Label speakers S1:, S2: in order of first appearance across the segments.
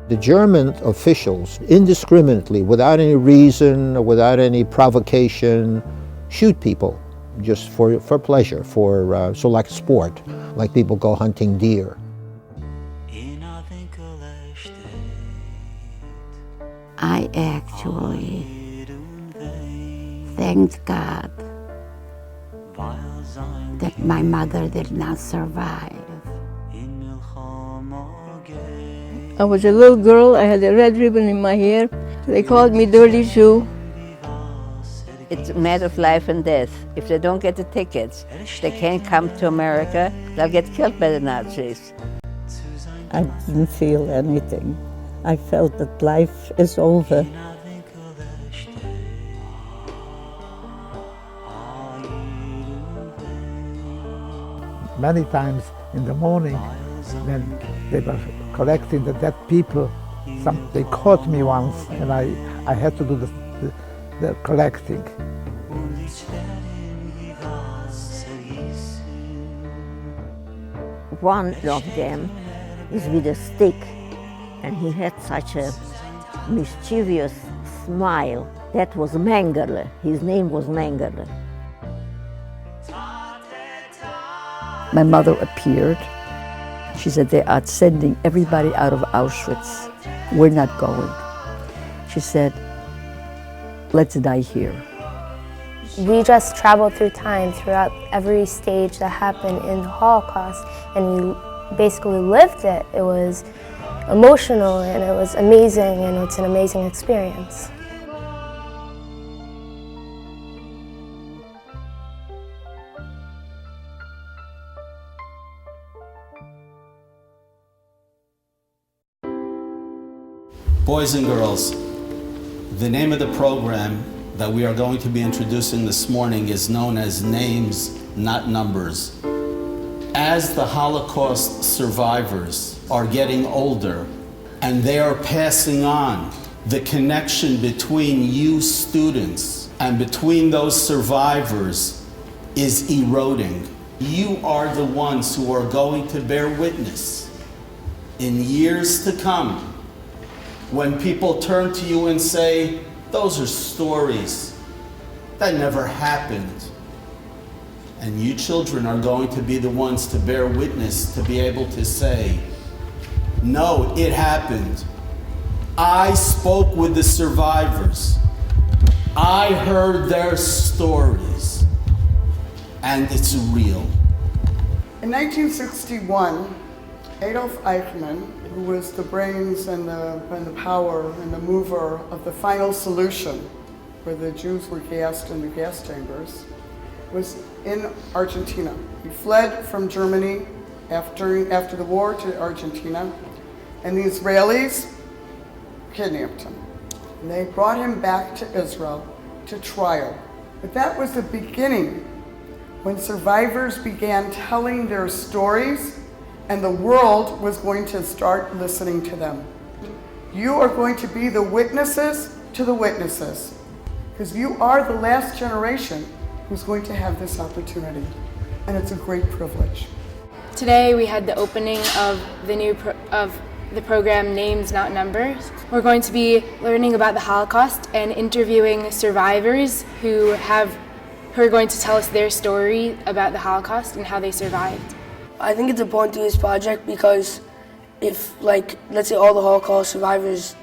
S1: The German officials indiscriminately, without any reason, without any provocation, shoot people just for pleasure, so like sport, like people go hunting deer.
S2: I actually thanked God that my mother did not survive.
S3: I was a little girl, I had a red ribbon in my hair. They called me Dirty Shoe.
S4: It's a matter of life and death. If they don't get the tickets, they can't come to America, they'll get killed by the Nazis.
S5: I didn't feel anything. I felt that life is over.
S6: Many times in the morning, when they were collecting the dead people, they caught me once, and I had to do the collecting.
S5: One of them is with a stick, and he had such a mischievous smile. That was Mengele. His name was Mengele.
S7: My mother appeared. She said, they are sending everybody out of Auschwitz. We're not going. She said, let's die here.
S8: We just traveled through time, throughout every stage that happened in the Holocaust, and we basically lived it. It was emotional and it was amazing, and it's an amazing experience.
S9: Boys and girls, the name of the program that we are going to be introducing this morning is known as Names, Not Numbers. As the Holocaust survivors are getting older and they are passing on, the connection between you students and between those survivors is eroding. You are the ones who are going to bear witness in years to come when people turn to you and say, those are stories. That never happened. And you children are going to be the ones to bear witness, to be able to say, no, it happened. I spoke with the survivors. I heard their stories. And it's real.
S10: In 1961, Adolf Eichmann, who was the brains and the power and the mover of the final solution, where the Jews were gassed in the gas chambers, was in Argentina. He fled from Germany after the war to Argentina, and the Israelis kidnapped him. And they brought him back to Israel to trial. But that was the beginning when survivors began telling their stories, and the world was going to start listening to them. You are going to be the witnesses to the witnesses, because you are the last generation who's going to have this opportunity, and it's a great privilege.
S11: Today we had the opening of the program Names, Not Numbers. We're going to be learning about the Holocaust and interviewing survivors who are going to tell us their story about the Holocaust and how they survived.
S12: I think it's important to do this project because if, let's say all the Holocaust survivors,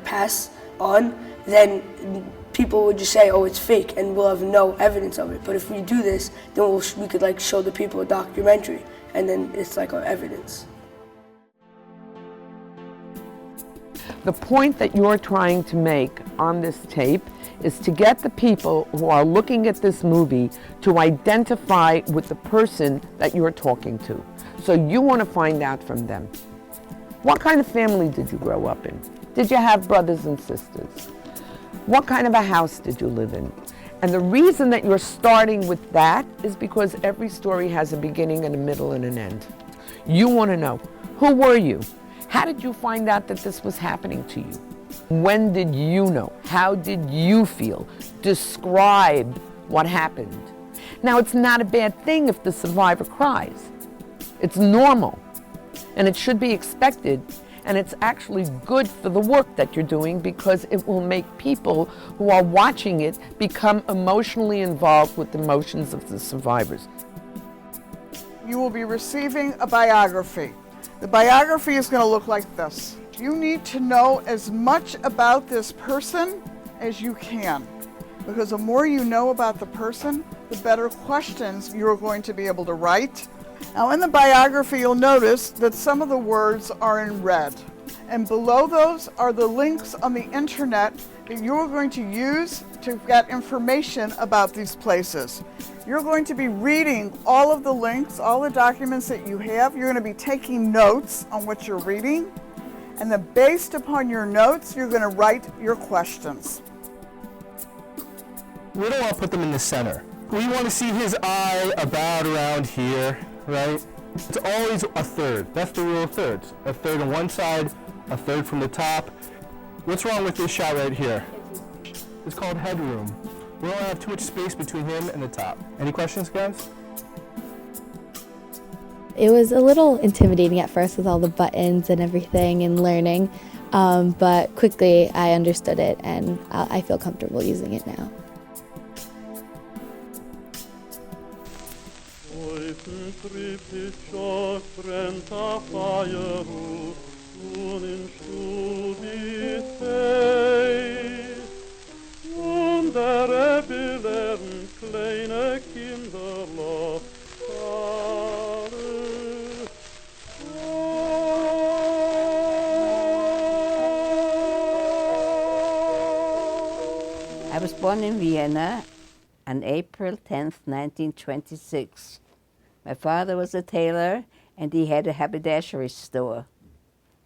S12: pass on, then people would just say, oh, it's fake, and we'll have no evidence of it. But if we do this, then we could, show the people a documentary, and then it's our evidence.
S13: The point that you're trying to make on this tape is to get the people who are looking at this movie to identify with the person that you're talking to. So you want to find out from them. What kind of family did you grow up in? Did you have brothers and sisters? What kind of a house did you live in? And the reason that you're starting with that is because every story has a beginning and a middle and an end. You want to know, who were you? How did you find out that this was happening to you? When did you know? How did you feel? Describe what happened. Now, it's not a bad thing if the survivor cries. It's normal, and it should be expected. And it's actually good for the work that you're doing because it will make people who are watching it become emotionally involved with the emotions of the survivors.
S10: You will be receiving a biography. The biography is going to look like this. You need to know as much about this person as you can, because the more you know about the person, the better questions you're going to be able to write. Now in the biography, you'll notice that some of the words are in red, and below those are the links on the internet that you're going to use to get information about these places. You're going to be reading all of the links, all the documents that you have. You're going to be taking notes on what you're reading, and then based upon your notes, you're going to write your questions.
S14: We don't want to put them in the center. We want to see his eye about around here, right? It's always a third. That's the rule of thirds. A third on one side, a third from the top. What's wrong with this shot right here? It's called headroom. We don't have too much space between him and the top. Any questions, guys?
S15: It was a little intimidating at first with all the buttons and everything and learning, but quickly I understood it and I feel comfortable using it now.
S4: I was born in Vienna on April 10th, 1926. My father was a tailor and he had a haberdashery store.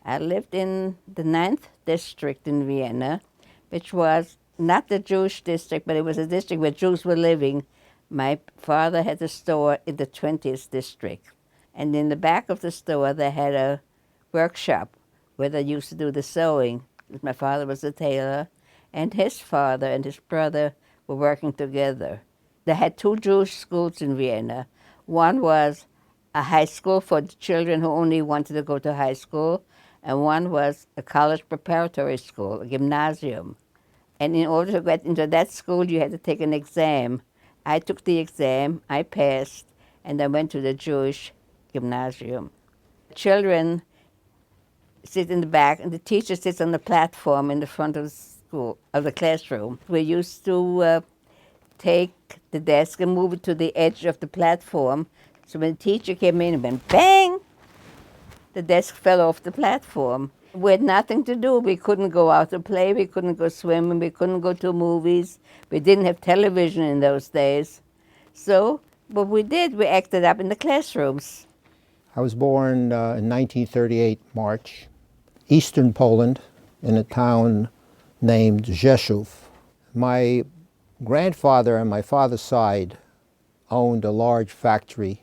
S4: I lived in the 9th district in Vienna, which was not the Jewish district, but it was a district where Jews were living. My father had a store in the 20th district. And in the back of the store, they had a workshop where they used to do the sewing. My father was a tailor, and his father and his brother were working together. They had two Jewish schools in Vienna. One was a high school for the children who only wanted to go to high school, and one was a college preparatory school, a gymnasium. And in order to get into that school, you had to take an exam. I took the exam, I passed, and I went to the Jewish gymnasium. Children sit in the back, and the teacher sits on the platform in the front of the school, of the classroom. We used to take the desk and move it to the edge of the platform. So when the teacher came in, it went bang! The desk fell off the platform. We had nothing to do. We couldn't go out to play. We couldn't go swimming. We couldn't go to movies. We didn't have television in those days. So what we did, we acted up in the classrooms.
S1: I was born in 1938, March, eastern Poland, in a town named Rzeszów. My grandfather on my father's side owned a large factory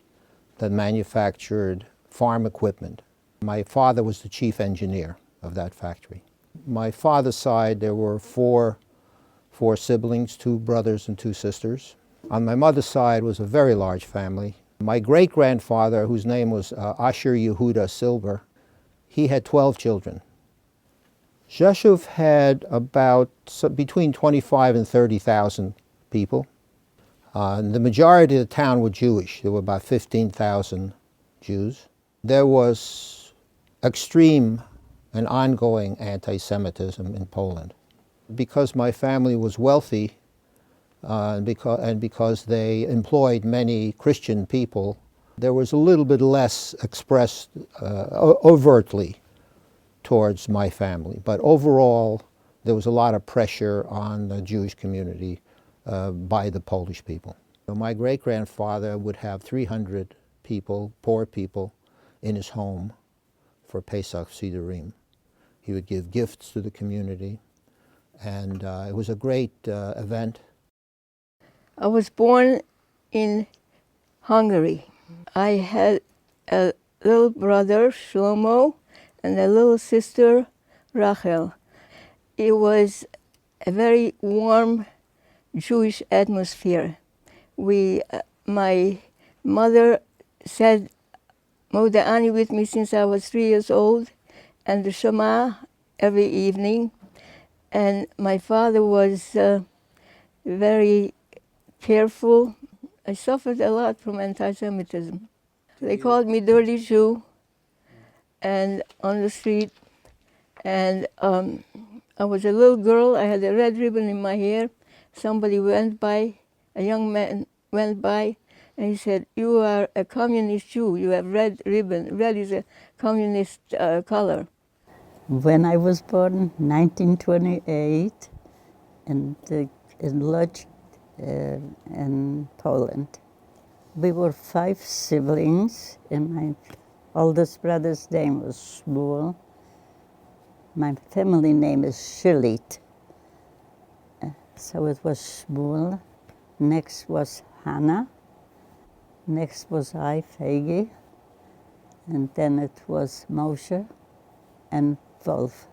S1: that manufactured farm equipment. My father was the chief engineer of that factory. My father's side, there were four siblings, 2 brothers and 2 sisters. On my mother's side was a very large family. My great-grandfather, whose name was Asher Yehuda Silber, he had 12 children. Rzeszów had about between 25 and 30,000 people. The majority of the town were Jewish. There were about 15,000 Jews. There was extreme and ongoing anti-Semitism in Poland. Because my family was wealthy and because they employed many Christian people, there was a little bit less expressed overtly towards my family. But overall, there was a lot of pressure on the Jewish community by the Polish people. So my great-grandfather would have 300 people, poor people, in his home for Pesach Sidurim. He would give gifts to the community, and it was a great event.
S3: I was born in Hungary. I had a little brother, Shlomo, and a little sister, Rachel. It was a very warm Jewish atmosphere. My mother said Moda'ani with me since I was 3 years old, and the Shema every evening. And my father was very careful. I suffered a lot from anti-Semitism. They called me Dirty Jew and on the street. And I was a little girl. I had a red ribbon in my hair. Somebody went by, a young man went by, and he said, "You are a communist Jew. You have red ribbon. Red is a communist color."
S16: When I was born, 1928, in Lodz, in Poland. We were 5 siblings, and my oldest brother's name was Shmuel. My family name is Szylit. So it was Shmuel. Next was Hannah. Next was I, Fegi. And then it was Moshe and Wolf.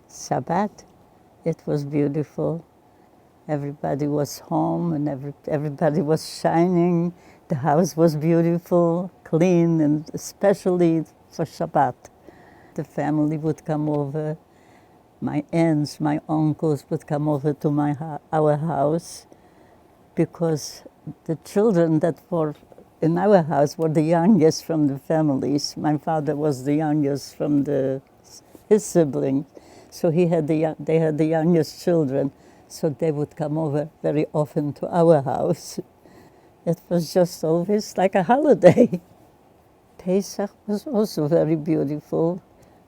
S16: Shabbat, it was beautiful. Everybody was home and everybody was shining. The house was beautiful, clean, and especially for Shabbat. The family would come over. My aunts, my uncles would come over to our house because the children that were in our house were the youngest from the families. My father was the youngest from his siblings, so they had the youngest children, so they would come over very often to our house. It was just always like a holiday. Pesach was also very beautiful.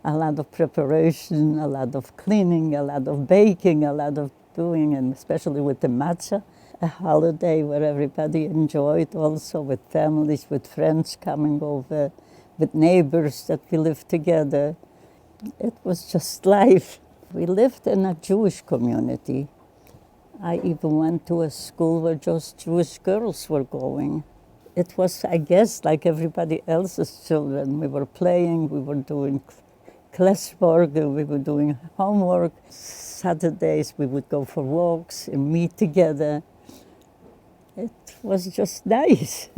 S16: A lot of preparation, a lot of cleaning, a lot of baking, a lot of doing, and especially with the matzah, a holiday where everybody enjoyed also, with families, with friends coming over, with neighbors that we lived together. It was just life. We lived in a Jewish community. I even went to a school where just Jewish girls were going. It was, I guess, like everybody else's children. We were playing, we were doing classwork, we were doing homework. Saturdays we would go for walks and meet together. It was just nice.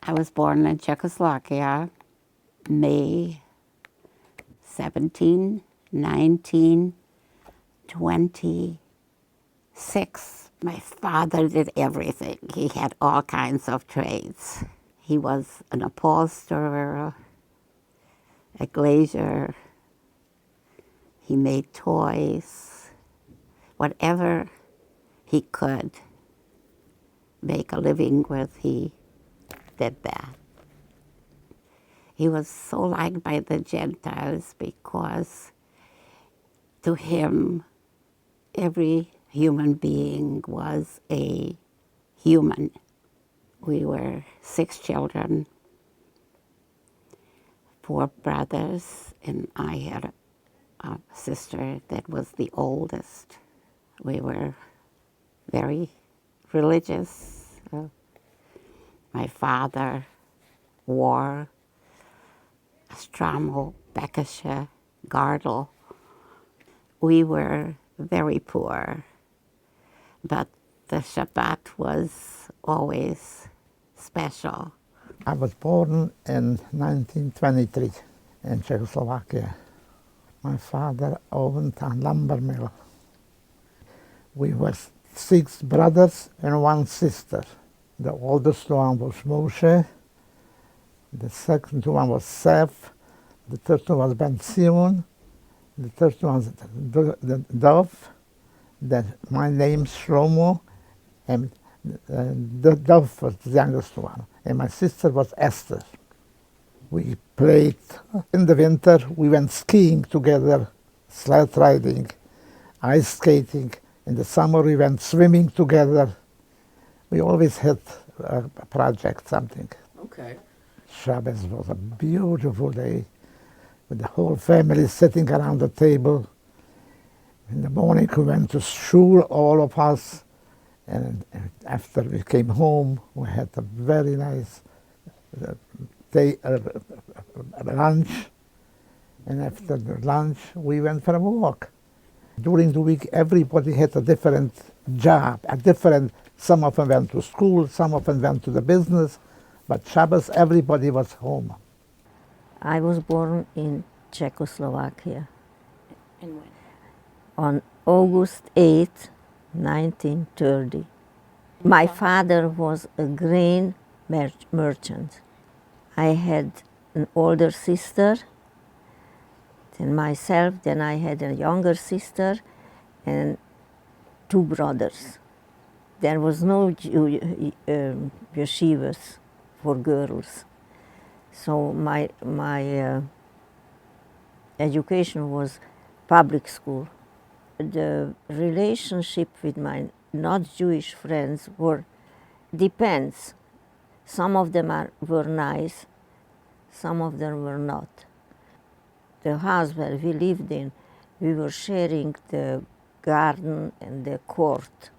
S2: I was born in Czechoslovakia, May 17, 1926. My father did everything. He had all kinds of trades. He was an upholsterer, a glazier. He made toys. Whatever he could make a living with, he did that. He was so liked by the Gentiles because to him, every human being was a human. We were 6 children, 4 brothers, and I had a sister that was the oldest. We were very religious. My father wore a strommel, bekische, girdle. We were very poor, but the Shabbat was always special.
S6: I was born in 1923 in Czechoslovakia. My father owned a lumber mill. We were 6 brothers and 1 sister. The oldest one was Moshe, the second one was Seth, the third one was Ben Simon, the third one was Dov, my name's Shlomo, and the Dov was the youngest one, and my sister was Esther. We played in the winter. We went skiing together, sled riding, ice skating. In the summer we went swimming together. We always had a project, something.
S17: Okay.
S6: Shabbos was a beautiful day with the whole family sitting around the table. In the morning we went to shul, all of us, and after we came home we had a very nice lunch, and after the lunch we went for a walk. During the week everybody had a different job, some of them went to school, some of them went to the business, but Shabbos everybody was home.
S5: I was born in Czechoslovakia.
S2: And when?
S5: On August 8, 1930. My father was a grain merchant. I had an older sister than myself, then I had a younger sister and 2 brothers. There was no yeshivas for girls. So my education was public school. The relationship with my not Jewish friends depends. Some of them were nice, some of them were not. The house where we lived in, we were sharing the garden and the court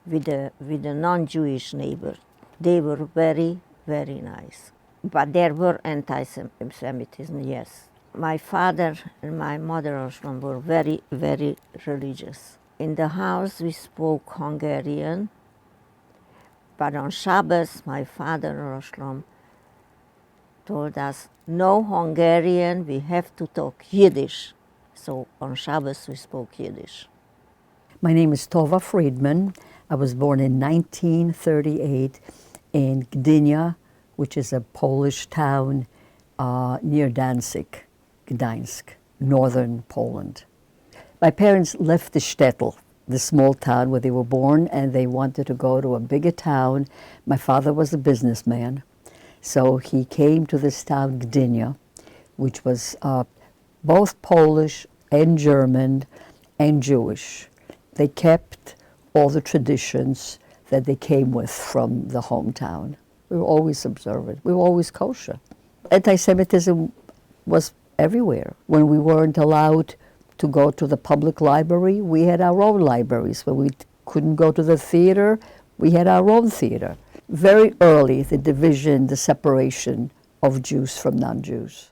S5: with a non-Jewish neighbor. They were very, very nice. But there were anti-Semitism, yes. My father and my mother Roshlam were very, very religious. In the house we spoke Hungarian, but on Shabbos my father Roshlam told us, no Hungarian, we have to talk Yiddish. So on Shabbos we spoke Yiddish.
S7: My name is Tova Friedman. I was born in 1938 in Gdynia, which is a Polish town near Danzig, Gdańsk, northern Poland. My parents left the shtetl, the small town where they were born, and they wanted to go to a bigger town. My father was a businessman, so he came to this town, Gdynia, which was both Polish and German and Jewish. They kept all the traditions that they came with from the hometown. We were always observant. We were always kosher. Anti-Semitism was everywhere. When we weren't allowed to go to the public library, we had our own libraries. When we couldn't go to the theater, we had our own theater. Very early, the division, the separation of Jews from non-Jews.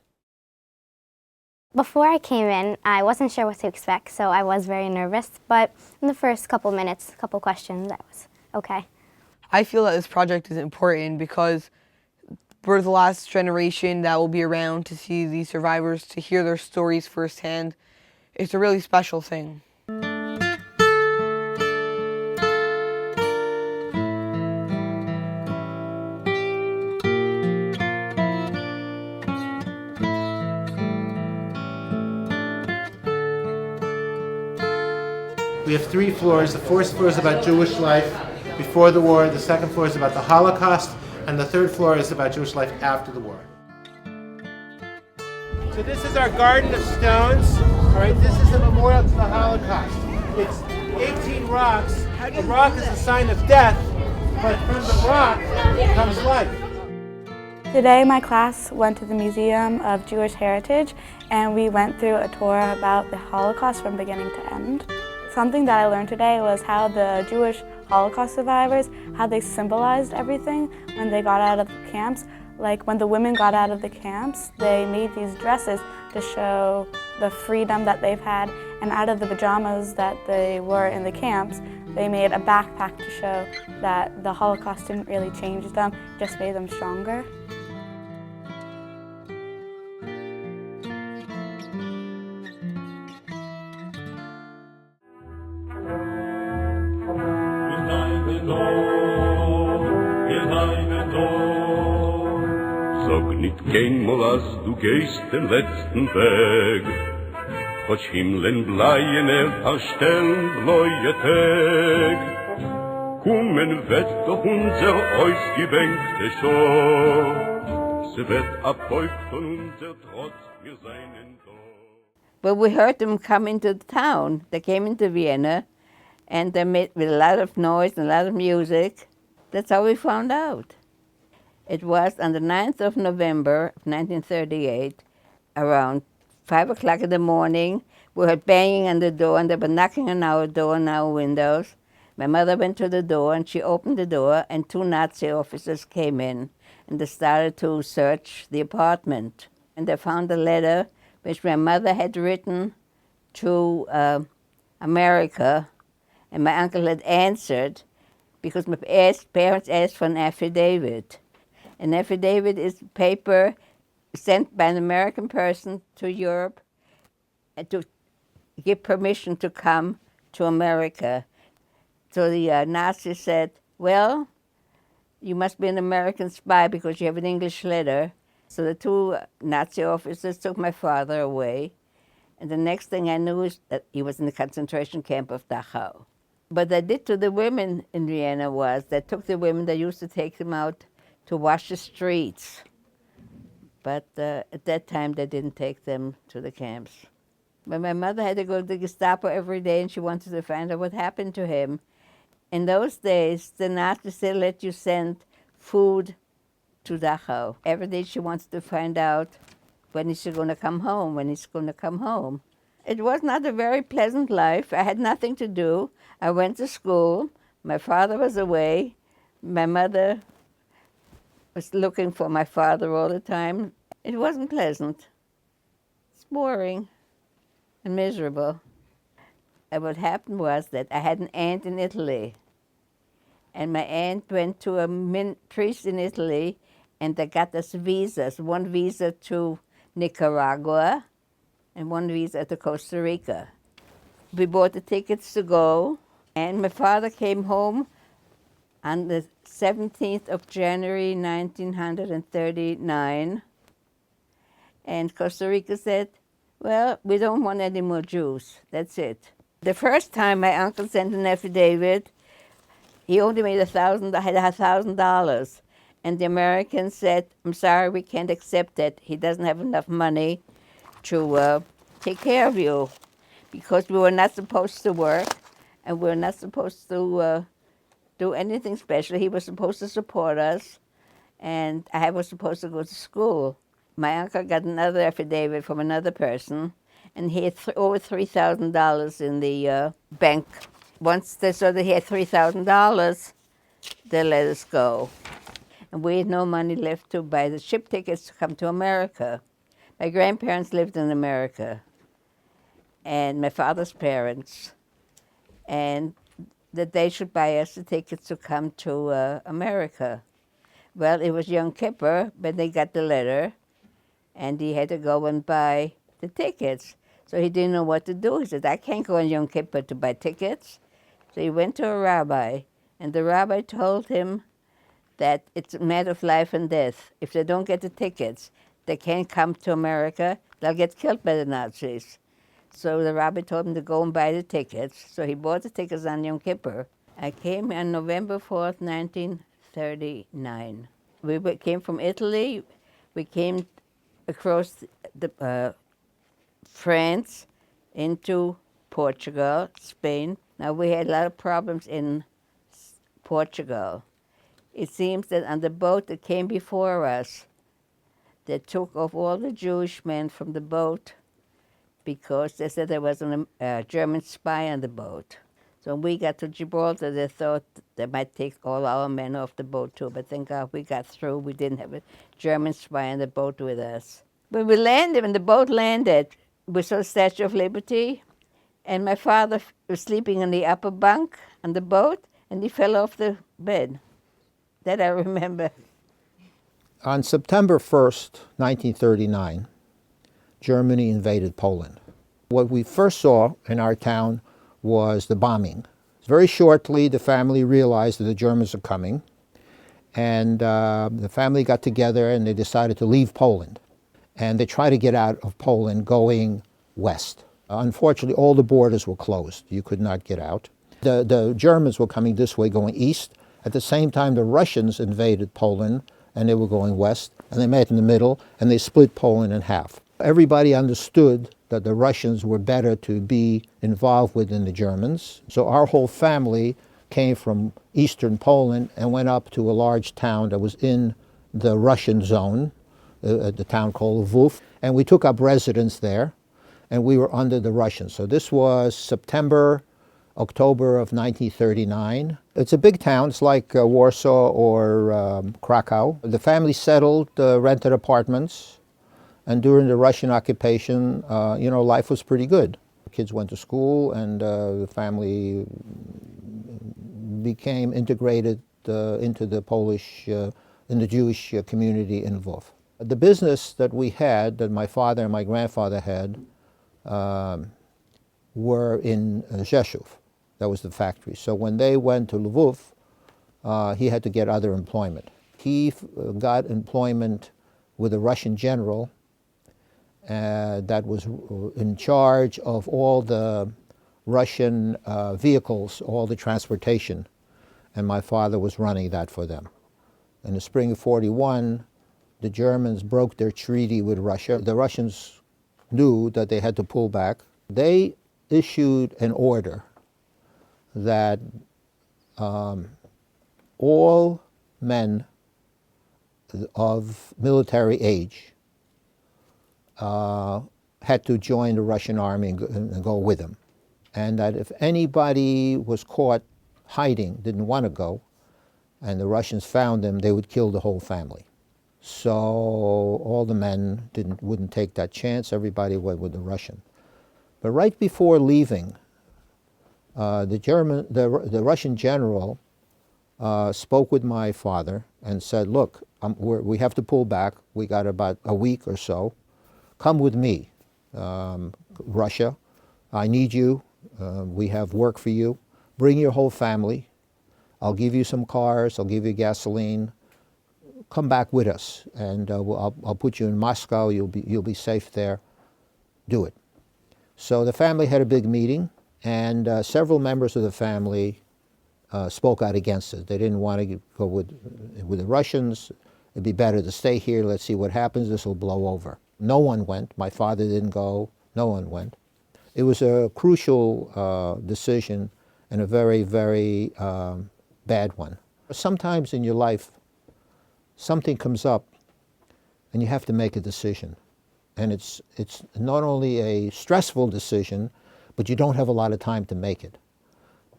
S17: Before I came in, I wasn't sure what to expect, so I was very nervous. But in the first couple minutes, couple questions, I was okay.
S18: I feel that this project is important because we're the last generation that will be around to see these survivors, to hear their stories firsthand. It's a really special thing.
S19: We have 3 floors. The first floor is about Jewish life before the war, the second floor is about the Holocaust, and the third floor is about Jewish life after the war. So this is our garden of stones. All right, this is a memorial to the Holocaust. It's 18 rocks. A rock is a sign of death, but from the rock comes life.
S20: Today my class went to the Museum of Jewish Heritage and we went through a tour about the Holocaust from beginning to end. Something that I learned today was how the Jewish Holocaust survivors, how they symbolized everything when they got out of the camps. Like when the women got out of the camps, they made these dresses to show the freedom that they've had, and out of the pajamas that they were in the camps, they made a backpack to show that the Holocaust didn't really change them, just made them stronger.
S21: Sag nicht keinmal, als du gehst den letzten Weg, Hoch Himmeln bleien verstellen bläue Tag. Kommen wird doch unser ausgewänkte Schau, sie wird abbeugt von unser Trotz, wir seinen da.
S4: But we heard them come into the town. They came into Vienna, and they made with a lot of noise and a lot of music. That's how we found out. It was on the 9th of November of 1938, around 5 o'clock in the morning. We heard banging on the door, and they were knocking on our door and our windows. My mother went to the door, and she opened the door, and 2 Nazi officers came in, and they started to search the apartment. And they found a letter which my mother had written to America, and my uncle had answered, because my parents asked for an affidavit. An affidavit is paper sent by an American person to Europe to give permission to come to America. So the Nazis said, well, you must be an American spy because you have an English letter. So the two Nazi officers took my father away. And the next thing I knew is that he was in the concentration camp of Dachau. What they did to the women in Vienna was they took the women, they used to take them out to wash the streets. But at that time, they didn't take them to the camps. But my mother had to go to the Gestapo every day, and she wanted to find out what happened to him. In those days, the Nazis still let you send food to Dachau. Every day she wanted to find out when is he going to come home, when he's going to come home. It was not a very pleasant life. I had nothing to do. I went to school. My father was away. My mother was looking for my father all the time. It wasn't pleasant. It's boring and miserable. And what happened was that I had an aunt in Italy. And my aunt went to a priest in Italy, and they got us visas, one visa to Nicaragua and one visa to Costa Rica. We bought the tickets to go, and my father came home on the 17th of January, 1939, and Costa Rica said, well, we don't want any more Jews, that's it. The first time my uncle sent an affidavit, he only made $1,000, and the Americans said, I'm sorry, we can't accept it. He doesn't have enough money to take care of you, because we were not supposed to work, and we were not supposed to do anything special. He was supposed to support us, and I was supposed to go to school. My uncle got another affidavit from another person, and he had over $3,000 in the bank. Once they saw that he had $3,000, they let us go. And we had no money left to buy the ship tickets to come to America. My grandparents lived in America, and my father's parents, and that they should buy us the tickets to come to America. Well, it was Yom Kippur when they got the letter, and he had to go and buy the tickets. So he didn't know what to do. He said, I can't go on Yom Kippur to buy tickets. So he went to a rabbi, and the rabbi told him that it's a matter of life and death. If they don't get the tickets, they can't come to America. They'll get killed by the Nazis. So the rabbi told him to go and buy the tickets. So he bought the tickets on Yom Kippur. I came on November 4th, 1939. We came from Italy. We came across France into Portugal, Spain. Now, we had a lot of problems in Portugal. It seems that on the boat that came before us, they took off all the Jewish men from the boat because they said there was a German spy on the boat. So when we got to Gibraltar, they thought they might take all our men off the boat too, but thank God we got through. We didn't have a German spy on the boat with us. When the boat landed, we saw the Statue of Liberty, and my father was sleeping in the upper bunk on the boat, and he fell off the bed. That I remember.
S1: On September 1st, 1939, Germany invaded Poland. What we first saw in our town was the bombing. Very shortly, the family realized that the Germans are coming, and the family got together and they decided to leave Poland. And they tried to get out of Poland going west. Unfortunately, all the borders were closed. You could not get out. The Germans were coming this way, going east. At the same time, the Russians invaded Poland, and they were going west, and they met in the middle, and they split Poland in half. Everybody understood that the Russians were better to be involved with than the Germans. So our whole family came from eastern Poland and went up to a large town that was in the Russian zone, the town called Lwów, and we took up residence there, and we were under the Russians. So this was October of 1939. It's a big town. It's like Warsaw or Krakow. The family settled, rented apartments, and during the Russian occupation, life was pretty good. The kids went to school, and the family became integrated into the in the Jewish community in Lwów. The business that we had, that my father and my grandfather had, were in Rzeszów. That was the factory. So when they went to Lvov, he had to get other employment. He got employment with a Russian general that was in charge of all the Russian vehicles, all the transportation, and my father was running that for them. In the spring of '41, the Germans broke their treaty with Russia. The Russians knew that they had to pull back. They issued an order that all men of military age had to join the Russian army and go with them. And that if anybody was caught hiding, didn't want to go, and the Russians found them, they would kill the whole family. So all the men wouldn't take that chance. Everybody went with the Russian. But right before leaving, the Russian general spoke with my father and said, look, we have to pull back. We got about a week or so. Come with me, Russia. I need you. We have work for you. Bring your whole family. I'll give you some cars. I'll give you gasoline. Come back with us, and I'll put you in Moscow. You'll be safe there. Do it. So the family had a big meeting, and several members of the family spoke out against it. They didn't want to go with the Russians. It'd be better to stay here. Let's see what happens. This will blow over. No one went. My father didn't go. No one went. It was a crucial decision and a very, very bad one. Sometimes in your life, something comes up and you have to make a decision. And it's not only a stressful decision, but you don't have a lot of time to make it.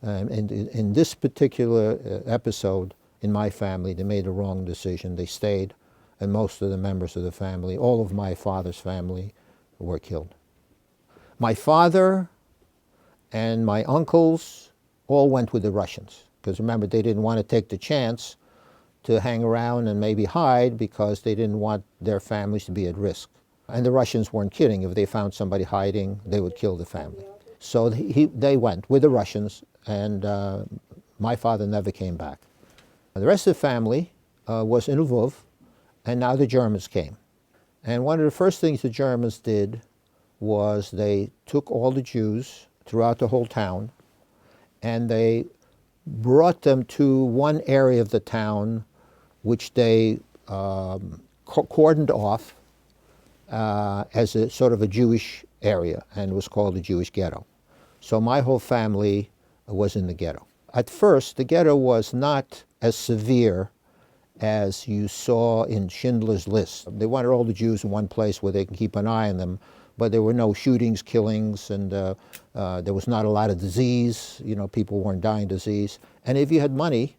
S1: And in this particular episode, in my family, they made a wrong decision. They stayed, and most of the members of the family, all of my father's family, were killed. My father and my uncles all went with the Russians, because remember, they didn't want to take the chance to hang around and maybe hide because they didn't want their families to be at risk. And the Russians weren't kidding. If they found somebody hiding, they would kill the family. So they went with the Russians, and my father never came back. The rest of the family was in Lvov, and now the Germans came. And one of the first things the Germans did was they took all the Jews throughout the whole town, and they brought them to one area of the town which they cordoned off as a sort of a Jewish area, and it was called the Jewish ghetto. So my whole family was in the ghetto. At first, the ghetto was not as severe as you saw in Schindler's List. They wanted all the Jews in one place where they can keep an eye on them, but there were no shootings, killings, and there was not a lot of disease. You know, people weren't dying of disease. And if you had money,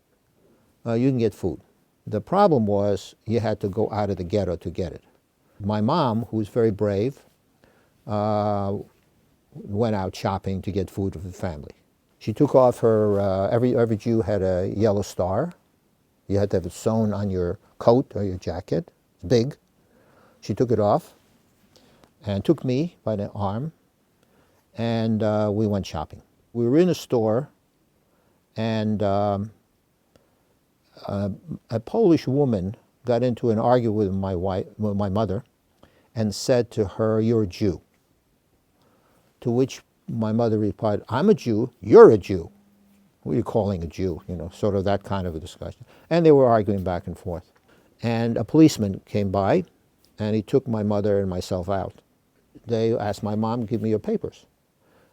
S1: you can get food. The problem was you had to go out of the ghetto to get it. My mom, who was very brave, went out shopping to get food for the family. She took off her, every Jew had a yellow star. You had to have it sewn on your coat or your jacket. It's big. She took it off and took me by the arm, and we went shopping. We were in a store, and a Polish woman got into an argument with my mother and said to her, "You're a Jew." To which my mother replied, "I'm a Jew, you're a Jew. What are you calling a Jew?" You know, sort of that kind of a discussion. And they were arguing back and forth. And a policeman came by, and he took my mother and myself out. They asked my mom, "Give me your papers."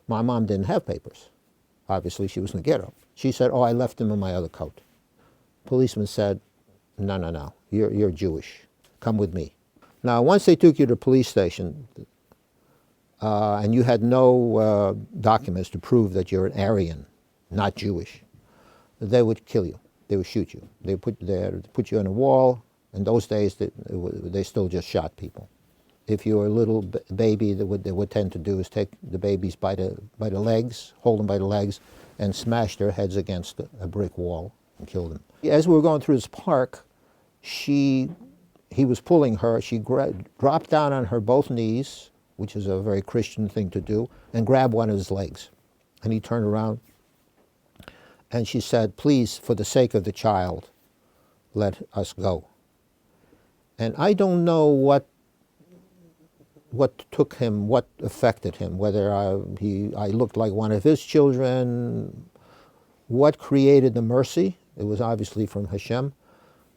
S1: My mom didn't have papers. Obviously, she was in the ghetto. She said, "Oh, I left them in my other coat." Policeman said, No, you're Jewish. Come with me." Now, once they took you to the police station, and you had no documents to prove that you're an Aryan, not Jewish, they would kill you. They would shoot you. They would put you on a wall. In those days, they still just shot people. If you were a little baby, what they would tend to do is take the babies by the legs, hold them by the legs, and smash their heads against a brick wall and kill them. As we were going through this park, he was pulling her. She dropped down on her both knees, which is a very Christian thing to do, and grabbed one of his legs. And he turned around, and she said, please, for the sake of the child, let us go. And I don't know what took him, what affected him, whether I looked like one of his children, what created the mercy. It was obviously from Hashem.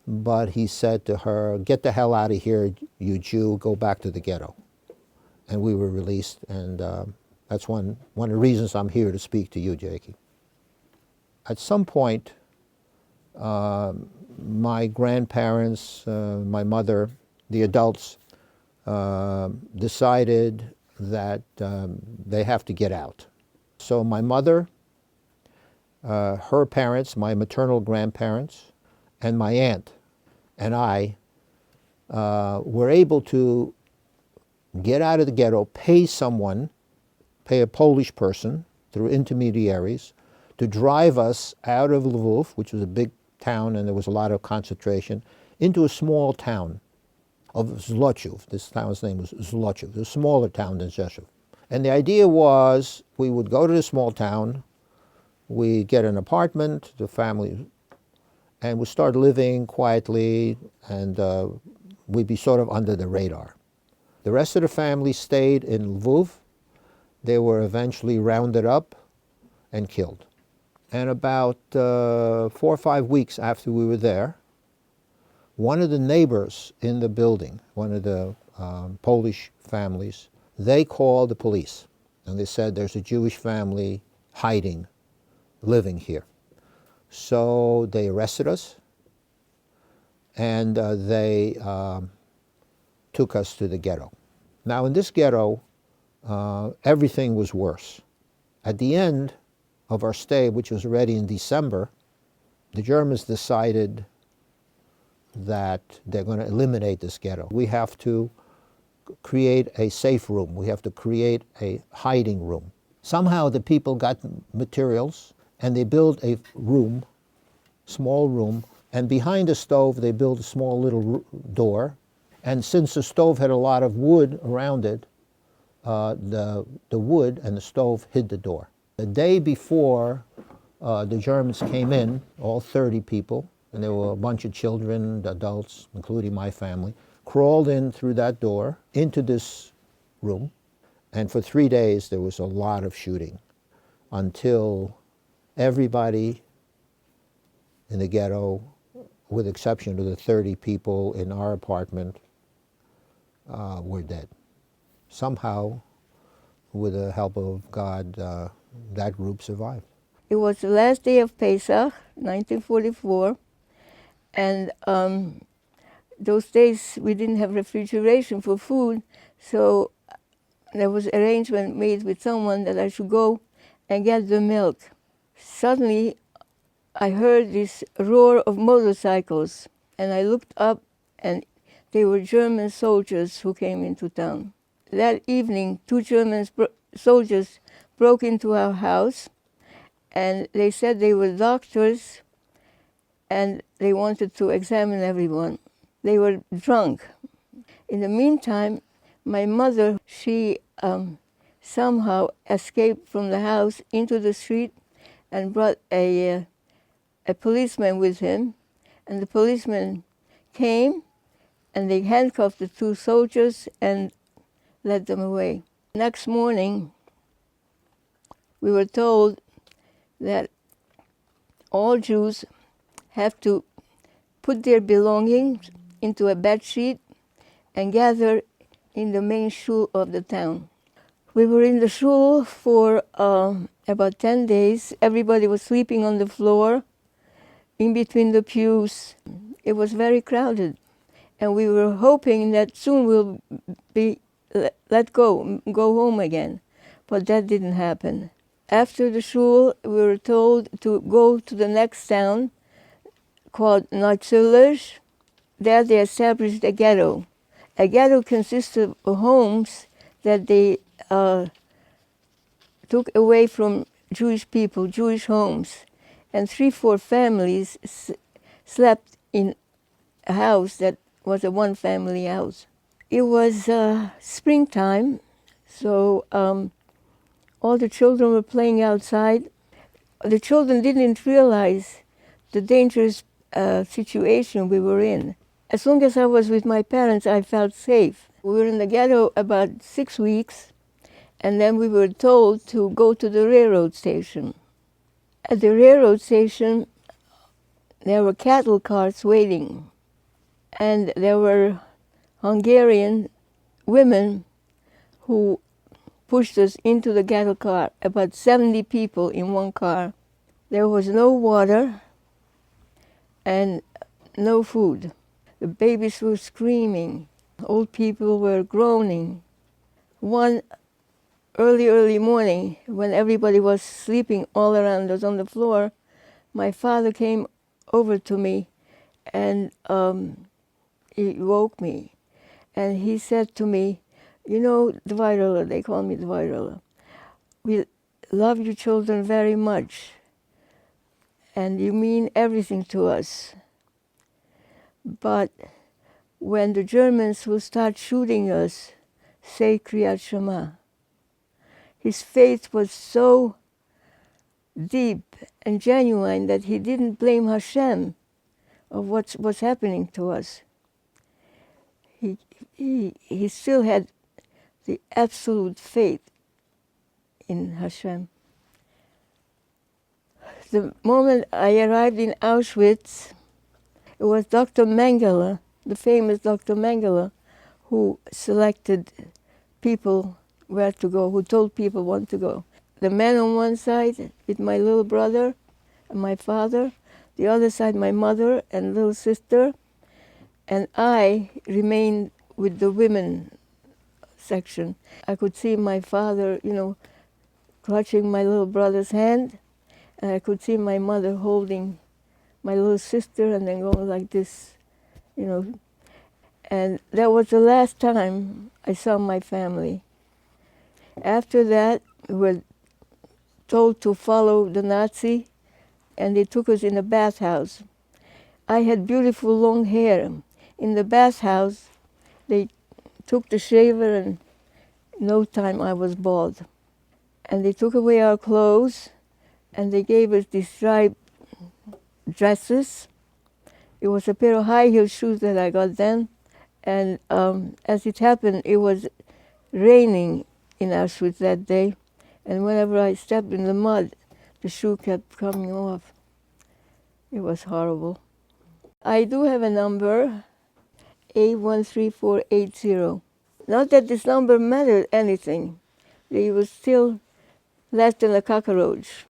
S1: But he said to her, get the hell out of here, you Jew, go back to the ghetto. And we were released, and that's one of the reasons I'm here to speak to you, Jakey. At some point, my grandparents, my mother, the adults, decided that they have to get out. So my mother, her parents, my maternal grandparents, and my aunt and I were able to get out of the ghetto, pay a Polish person through intermediaries, to drive us out of Lvov, which was a big town and there was a lot of concentration, into a small town of Zlochów. This town's name was Zlochów. It was a smaller town than Rzeszów. And the idea was we would go to the small town, we get an apartment, the family, and we start living quietly, and we'd be sort of under the radar. The rest of the family stayed in Lvov. They were eventually rounded up and killed. And about 4 or 5 weeks after we were there, one of the neighbors in the building, one of the Polish families, they called the police. And they said, there's a Jewish family hiding, living here. So they arrested us, and they took us to the ghetto. Now in this ghetto, everything was worse. At the end of our stay, which was already in December, the Germans decided that they're going to eliminate this ghetto. We have to create a safe room. We have to create a hiding room. Somehow the people got materials, and they built a room, small room, and behind the stove they built a small little door. And since the stove had a lot of wood around it, the wood and the stove hid the door. The day before the Germans came in, all 30 people, and there were a bunch of children, adults, including my family, crawled in through that door into this room. And for 3 days there was a lot of shooting until everybody in the ghetto, with the exception of the 30 people in our apartment, were dead. Somehow, with the help of God, that group survived.
S3: It was the last day of Pesach, 1944, and those days we didn't have refrigeration for food, so there was arrangement made with someone that I should go and get the milk. Suddenly, I heard this roar of motorcycles, and I looked up, and they were German soldiers who came into town. That evening, 2 German soldiers broke into our house, and they said they were doctors, and they wanted to examine everyone. They were drunk. In the meantime, my mother, she somehow escaped from the house into the street and brought a policeman with him. And the policeman came, and they handcuffed the 2 soldiers and led them away. Next morning, we were told that all Jews have to put their belongings into a bed sheet and gather in the main shul of the town. We were in the shul for about 10 days. Everybody was sleeping on the floor, in between the pews. It was very crowded, and we were hoping that soon we'll be let go home again, but that didn't happen. After the shul, we were told to go to the next town called Szyilit. There they established a ghetto. A ghetto consists of homes that they took away from Jewish people, Jewish homes. And 3-4 families slept in a house that was a one-family house. It was springtime, So all the children were playing outside. The children didn't realize the dangerous situation we were in. As long as I was with my parents, I felt safe. We were in the ghetto about 6 weeks, and then we were told to go to the railroad station. At the railroad station, there were cattle carts waiting, and there were Hungarian women who pushed us into the cattle car, about 70 people in one car. There was no water and no food. The babies were screaming. Old people were groaning. One early morning, when everybody was sleeping all around us on the floor, my father came over to me and he woke me. And he said to me, you know, Dvairala, they call me Dvairala, we love you children very much, and you mean everything to us. But when the Germans will start shooting us, say Kriyat Shema. His faith was so deep and genuine that he didn't blame Hashem of what's happening to us. He still had the absolute faith in Hashem. The moment I arrived in Auschwitz, it was Dr. Mengele, the famous Dr. Mengele, who selected people where to go, who told people when to go. The man on one side with my little brother and my father, the other side my mother and little sister, and I remained with the women section. I could see my father, you know, clutching my little brother's hand, and I could see my mother holding my little sister and then going like this, you know. And that was the last time I saw my family. After that, we were told to follow the Nazi, and they took us in a bathhouse. I had beautiful long hair. In the bathhouse, they took the shaver, and in no time I was bald. And they took away our clothes, and they gave us these striped dresses. It was a pair of high heel shoes that I got then. And as it happened, it was raining in Auschwitz that day. And whenever I stepped in the mud, the shoe kept coming off. It was horrible. I do have a number, 813480. Not that this number mattered anything. It was still less than a cockroach.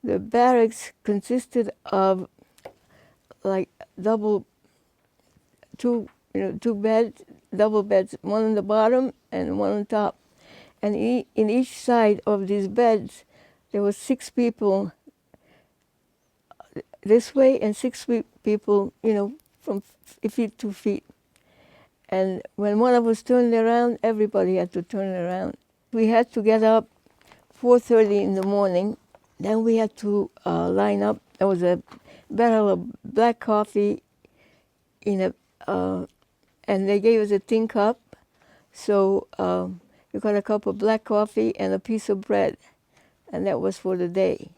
S3: The barracks consisted of like two beds, double beds, one on the bottom and one on top. And in each side of these beds, there were 6 people this way and 6 people, you know, from feet to feet. And when one of us turned around, everybody had to turn around. We had to get up 4:30 in the morning. Then we had to line up. There was a barrel of black coffee and they gave us a tin cup. So you got a cup of black coffee and a piece of bread, and that was for the day.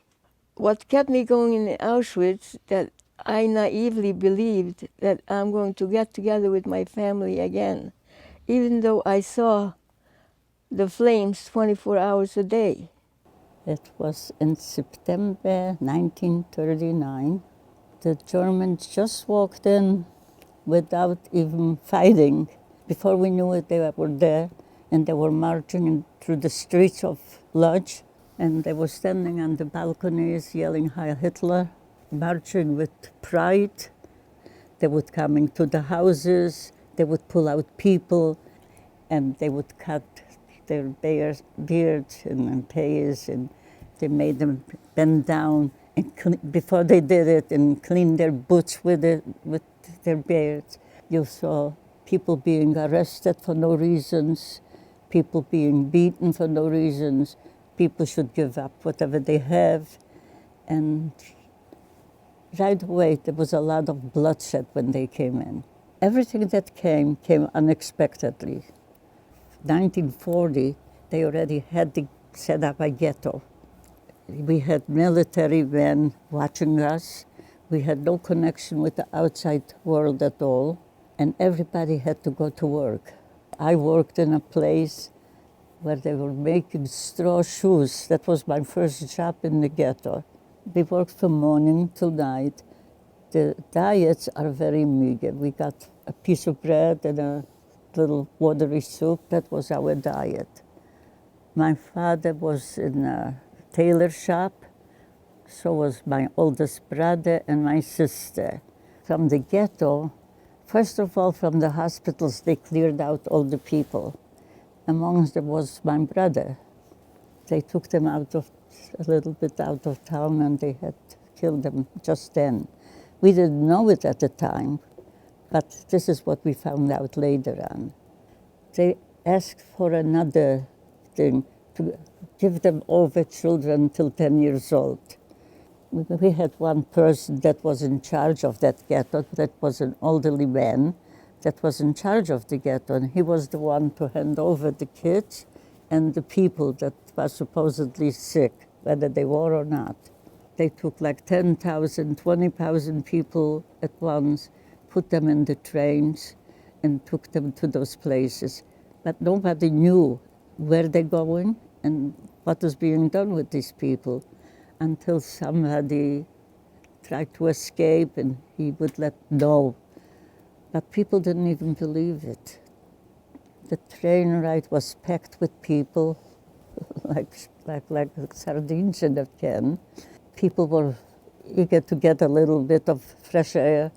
S3: What kept me going in Auschwitz, that I naively believed that I'm going to get together with my family again, even though I saw the flames 24 hours a day.
S16: It was in September 1939. The Germans just walked in without even fighting. Before we knew it, they were there, and they were marching through the streets of Lodz, and they were standing on the balconies yelling Heil Hitler, marching with pride. They would come into the houses, they would pull out people, and they would cut their beards and payas, and they made them bend down and before they did it, and clean their boots with their beards. You saw people being arrested for no reasons, people being beaten for no reasons. People should give up whatever they have. And right away, there was a lot of bloodshed when they came in. Everything that came unexpectedly. 1940, they already had set up a ghetto. We had military men watching us. We had no connection with the outside world at all, and everybody had to go to work. I worked in a place where they were making straw shoes. That was my first job in the ghetto. We worked from morning till night. The diets are very meager. We got a piece of bread and a little watery soup. That was our diet. My father was in a tailor shop. So was my oldest brother and my sister. From the ghetto, first of all, from the hospitals, they cleared out all the people. Amongst them was my brother. They took them a little bit out of town, and they had killed them just then. We didn't know it at the time, but this is what we found out later on. They asked for another thing, to give them over children till 10 years old. We had one person that was in charge of that ghetto, that was an elderly man, that was in charge of the ghetto, and he was the one to hand over the kids and the people that were supposedly sick, whether they were or not. They took like 10,000, 20,000 people at once, put them in the trains, and took them to those places. But nobody knew where they're going and what was being done with these people, until somebody tried to escape and he would let know. But people didn't even believe it. The train ride was packed with people, like sardines in a can. People were eager to get a little bit of fresh air,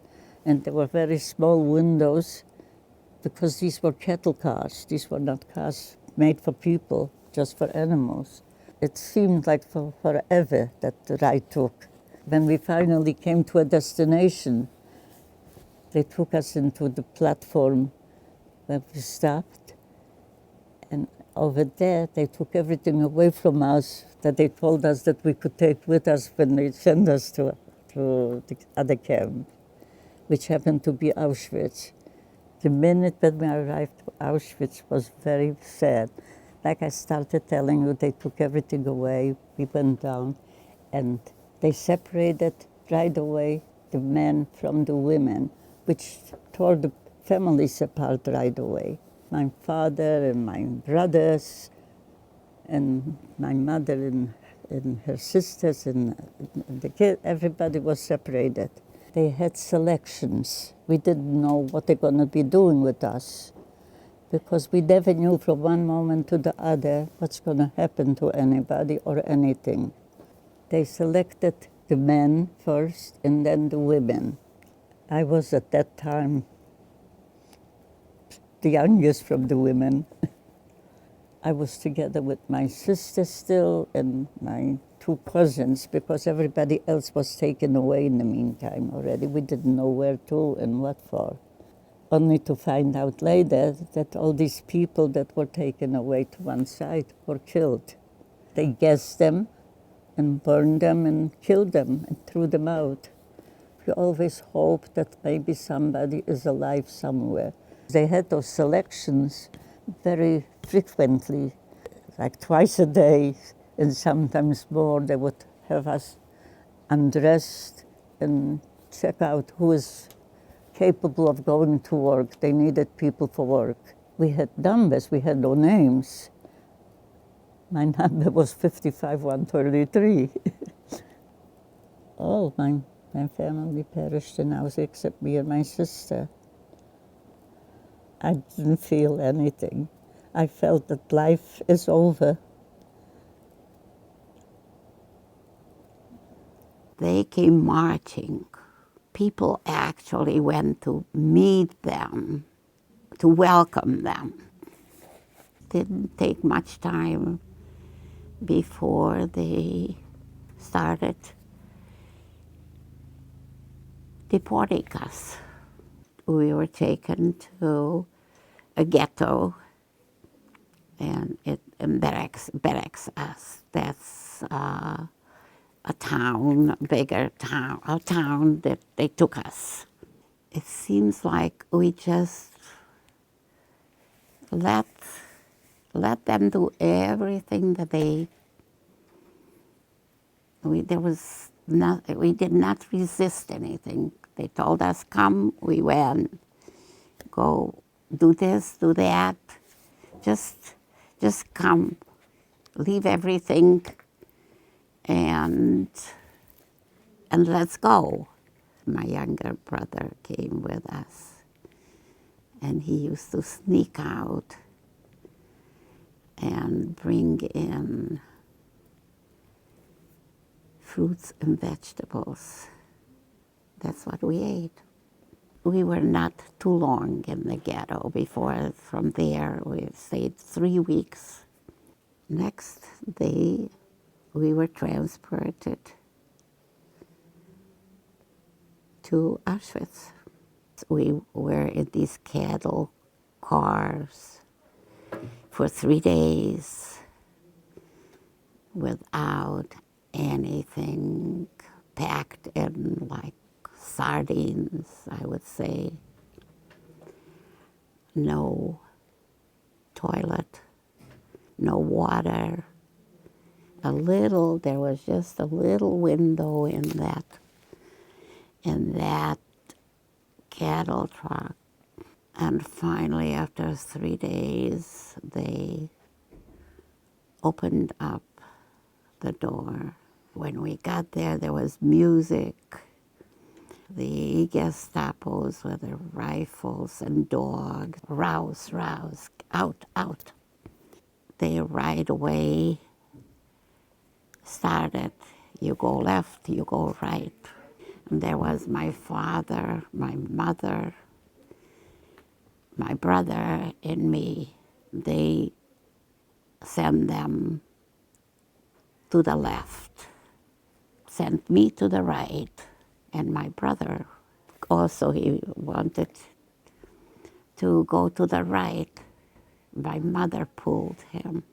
S16: and there were very small windows, because these were cattle cars. These were not cars made for people, just for animals. It seemed like forever that the ride took. When we finally came to a destination, they took us into the platform where we stopped, and over there they took everything away from us that they told us that we could take with us when they sent us to the other camp, which happened to be Auschwitz. The minute that we arrived to Auschwitz was very sad. Like I started telling you, they took everything away. We went down, and they separated right away the men from the women, which tore the families apart right away. My father and my brothers and my mother and her sisters and the kid, everybody was separated. They had selections. We didn't know what they're going to be doing with us, because we never knew from one moment to the other what's going to happen to anybody or anything. They selected the men first and then the women. I was at that time the youngest from the women. I was together with my sister still and my two cousins, because everybody else was taken away in the meantime already. We didn't know where to and what for. Only to find out later that all these people that were taken away to one side were killed. They gassed them and burned them and killed them and threw them out. We always hoped that maybe somebody is alive somewhere. They had those selections very frequently, like twice a day, and sometimes more. They would have us undressed and check out who is capable of going to work. They needed people for work. We had numbers, we had no names. My number was 55133. All my family perished in Auschwitz except me and my sister. I didn't feel anything. I felt that life is over.
S2: They came marching. People actually went to meet them, to welcome them. Didn't take much time before they started deporting us. We were taken to a ghetto, and barracks us. That's a town, bigger town, a town that they took us. It seems like we just let let them do everything that we did not resist anything. They told us, come, we went, go do this, do that, just come, leave everything and let's go. My younger brother came with us, and he used to sneak out and bring in fruits and vegetables. That's what we ate. We were not too long in the ghetto before. From there, we stayed 3 weeks. Next day, we were transported to Auschwitz. We were in these cattle cars for 3 days without anything, packed in like sardines, I would say. No toilet, no water. There was just a little window in that cattle truck. And finally, after 3 days, they opened up the door. When we got there, there was music. The Gestapos with their rifles and dogs, rouse, rouse, out, out. They right away started, you go left, you go right. And there was my father, my mother, my brother, and me. They sent them to the left, sent me to the right, and my brother also, he wanted to go to the right. My mother pulled him.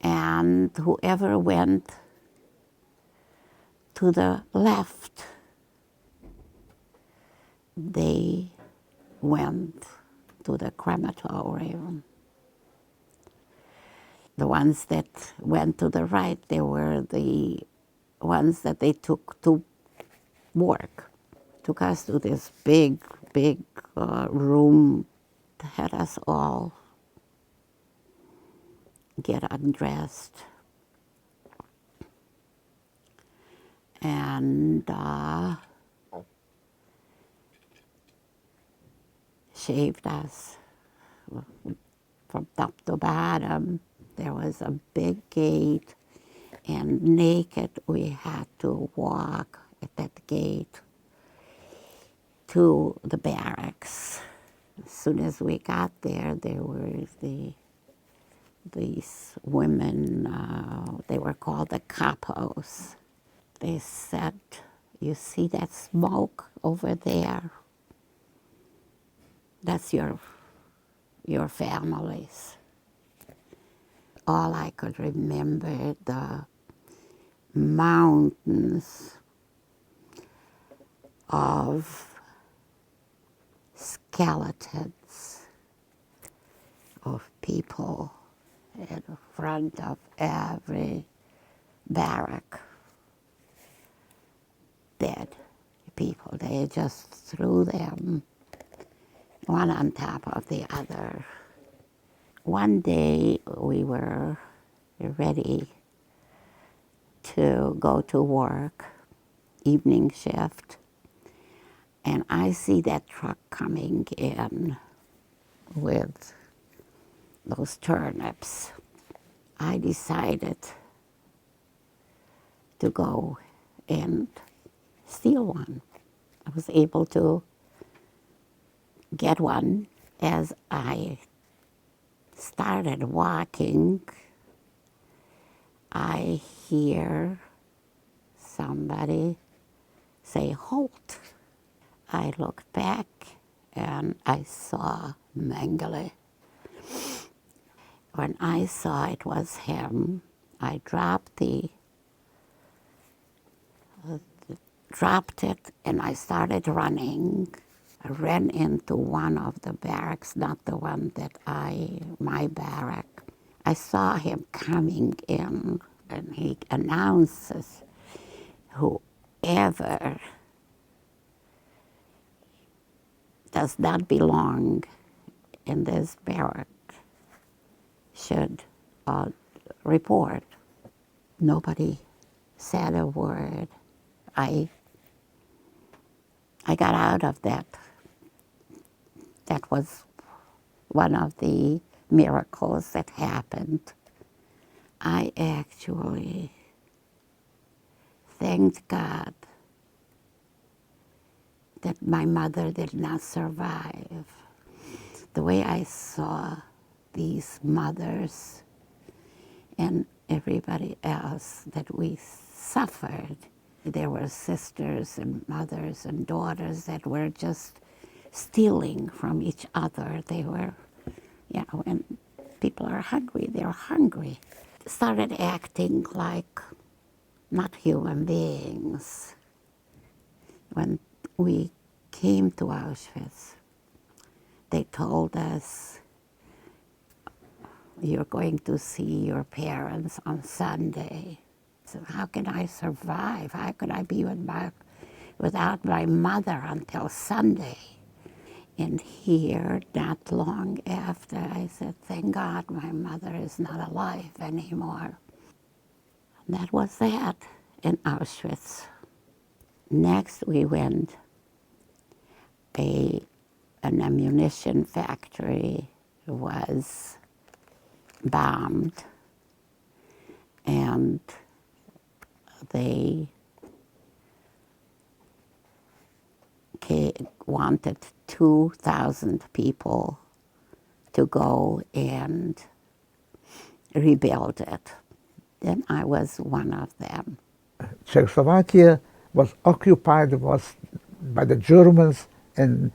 S2: And whoever went to the left, they went to the crematorium. The ones that went to the right, they were the ones that they took to work. Took us to this big room, had us all get undressed and shaved us from top to bottom. There was a big gate, and naked we had to walk at that gate to the barracks. As soon as we got there, there were these women, they were called the capos. They said, you see that smoke over there? That's your families. All I could remember, the mountains of skeletons of people in front of every barrack. Dead people. They just threw them one on top of the other. One day we were ready to go to work, evening shift, and I see that truck coming in with those turnips. I decided to go and steal one. I was able to get one. As I started walking, I hear somebody say, "Halt." I looked back and I saw Mengele. When I saw it was him, I dropped it and I started running. I ran into one of the barracks, not the one that my barrack. I saw him coming in, and he announces, whoever does not belong in this barrack should report. Nobody said a word. I got out of that. That was one of the miracles that happened. I actually thanked God that my mother did not survive. The way I saw these mothers and everybody else that we suffered, there were sisters and mothers and daughters that were just stealing from each other. They were, when people are hungry, they're hungry. Started acting like not human beings. When we came to Auschwitz, they told us, you're going to see your parents on Sunday. So how can I survive? How could I be without my mother until Sunday? And here, not long after, I said, thank God my mother is not alive anymore. And that was that in Auschwitz. Next, we went an ammunition factory was bombed, and they wanted 2,000 people to go and rebuild it. Then I was one of them.
S6: Czechoslovakia was occupied by the Germans in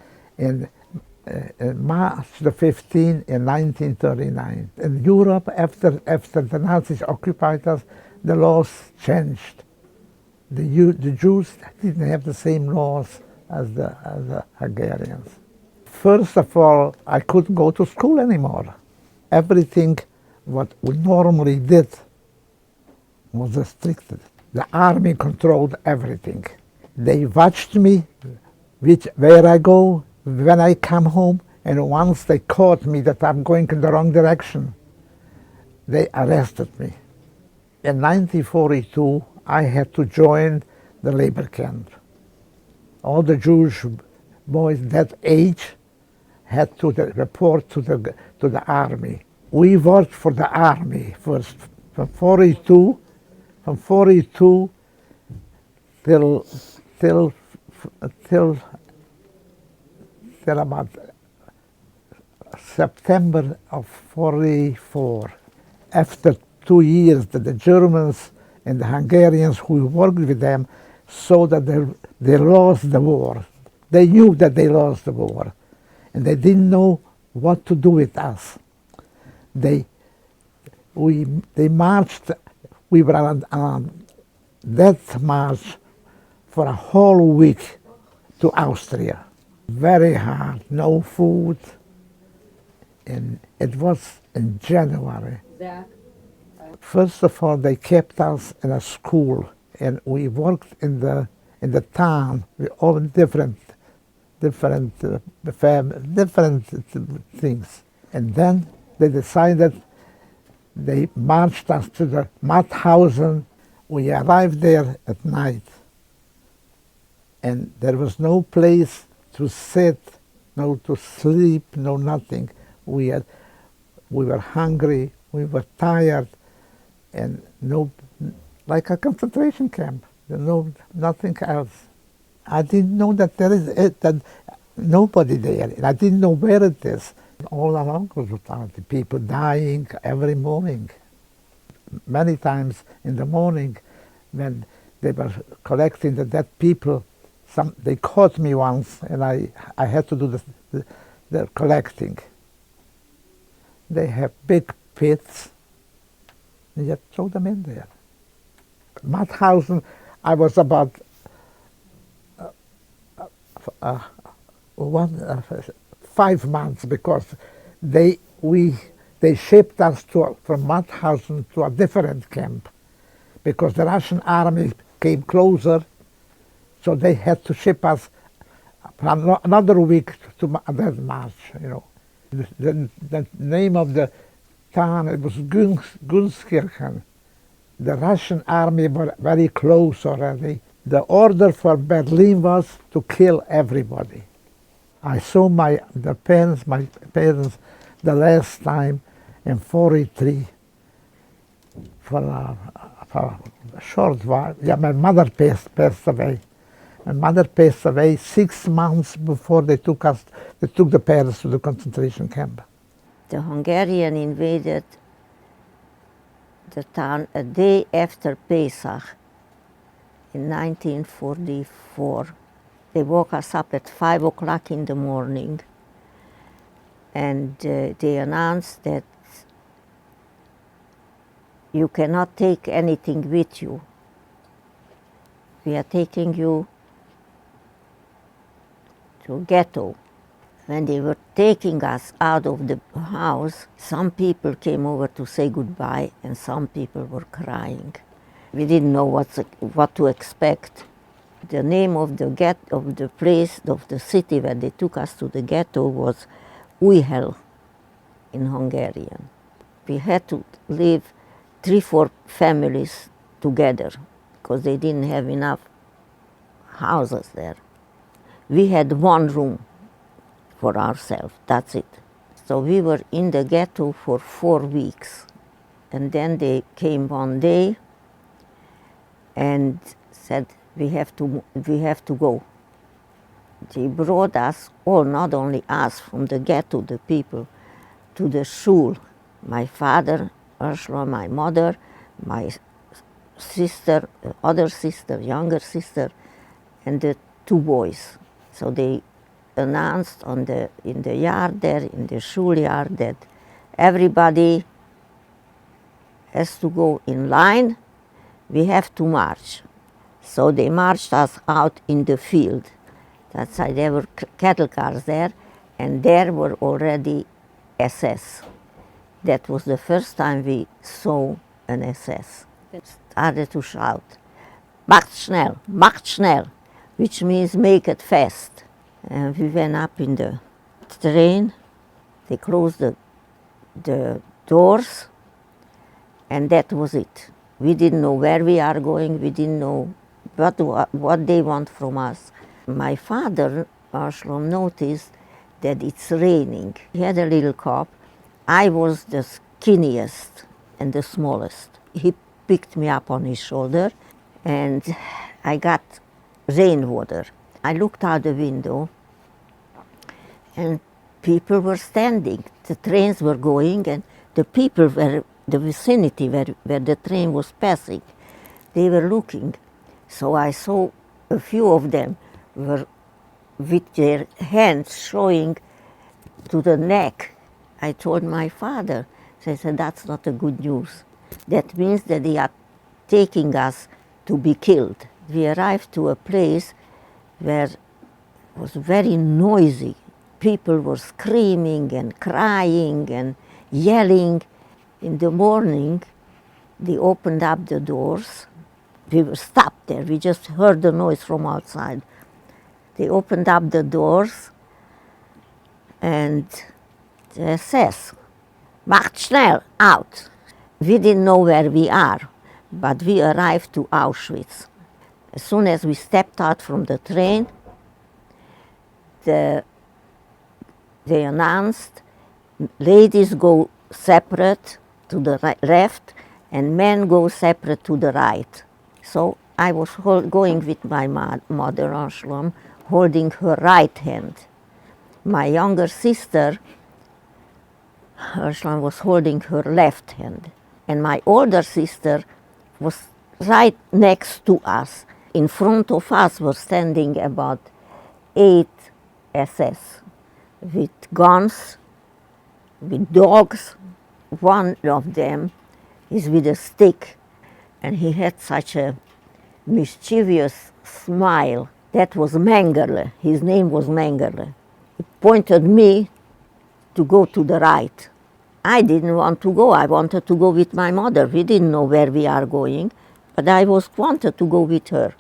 S6: March the 15th in 1939. In Europe, after the Nazis occupied us, the laws changed. The Jews didn't have the same laws as the Hungarians. First of all, I couldn't go to school anymore. Everything what we normally did was restricted. The army controlled everything. They watched me, where I go, when I come home, and once they caught me that I'm going in the wrong direction, they arrested me. In 1942, I had to join the labor camp. All the Jewish boys that age had to report to the army. We worked for the army first, from 42 till about September of 44. After 2 years, the Germans and the Hungarians who worked with them saw that they lost the war. They knew that they lost the war, and they didn't know what to do with us. They marched. We were on that march for a whole week to Austria. Very hard, no food, and it was in January. First of all, they kept us in a school, and we worked in the town with all different things. And then they decided, they marched us to the Mauthausen. We arrived there at night, and there was no place to sit, no to sleep, no nothing. We were hungry, we were tired, and like a concentration camp, nothing else. I didn't know that that nobody there, and I didn't know where it is. All along was the people dying every morning. Many times in the morning, when they were collecting the dead people, they caught me once, and I had to do the collecting. They have big pits, and you just throw them in there. Mauthausen, I was about 5 months, because we they shipped us from Mauthausen to a different camp because the Russian army came closer, so they had to ship us for another week to that march, you know. The name of the town, it was Gunskirchen. The Russian army were very close already. The order for Berlin was to kill everybody. I saw my parents the last time in 43 for a short while. Yeah, my mother passed away. My mother passed away 6 months before they took the parents to the concentration camp.
S5: The Hungarian invaded the town a day after Pesach in 1944. They woke us up at 5 o'clock in the morning, and they announced that you cannot take anything with you. We are taking you to ghetto. When they were taking us out of the house, some people came over to say goodbye and some people were crying. We didn't know what to expect. The name of the place, of the city where they took us to the ghetto was Újhely in Hungarian. We had to live 3-4 families together because they didn't have enough houses there. We had one room for ourselves, that's it. So we were in the ghetto for 4 weeks. And then they came one day and said, we have to go. They brought us, not only us, from the ghetto, the people, to the shul. My father, Ursula, my mother, my sister, other sister, younger sister, and the 2 boys. So they announced in the yard there, in the shul yard, that everybody has to go in line, we have to march. So they marched us out in the field. That's why there were cattle cars there, and there were already SS. That was the first time we saw an SS. Started to shout, "Macht schnell, macht schnell," which means make it fast. And we went up in the train, they closed the doors, and that was it. We didn't know where we are going, we didn't know what they want from us. My father, Ashlam, noticed that it's raining. He had a little cup. I was the skinniest and the smallest. He picked me up on his shoulder and I got rainwater. I looked out the window and people were standing. The trains were going and the people were the vicinity where the train was passing. They were looking. So I saw a few of them were with their hands showing to the neck. I told my father, I said, that's not a good news. That means that they are taking us to be killed. We arrived to a place where it was very noisy. People were screaming and crying and yelling. In the morning, they opened up the doors. We were stopped there. We just heard the noise from outside. They opened up the doors and the SS, "Macht schnell, out." We didn't know where we are, but we arrived to Auschwitz. As soon as we stepped out from the train, they announced, ladies go separate to the left and men go separate to the right. So I was going with my mother, Ashlam, holding her right hand. My younger sister, Ashlam, was holding her left hand. And my older sister was right next to us. In front of us were standing about 8 SS with guns, with dogs. One of them is with a stick, and he had such a mischievous smile. That was Mengele. His name was Mengele. He pointed me to go to the right. I didn't want to go. I wanted to go with my mother. We didn't know where we are going, but I wanted to go with her.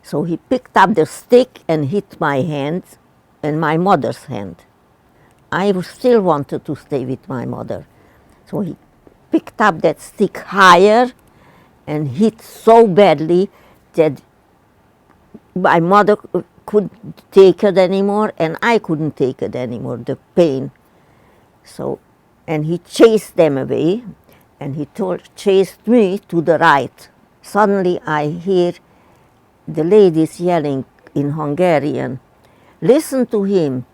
S5: So he picked up the stick and hit my hand and my mother's hand. I still wanted to stay with my mother. So he picked up that stick higher and hit so badly that my mother couldn't take it anymore and I couldn't take it anymore, the pain. So, and he chased them away and he chased me to the right. Suddenly I hear the ladies yelling in Hungarian, "Listen to him,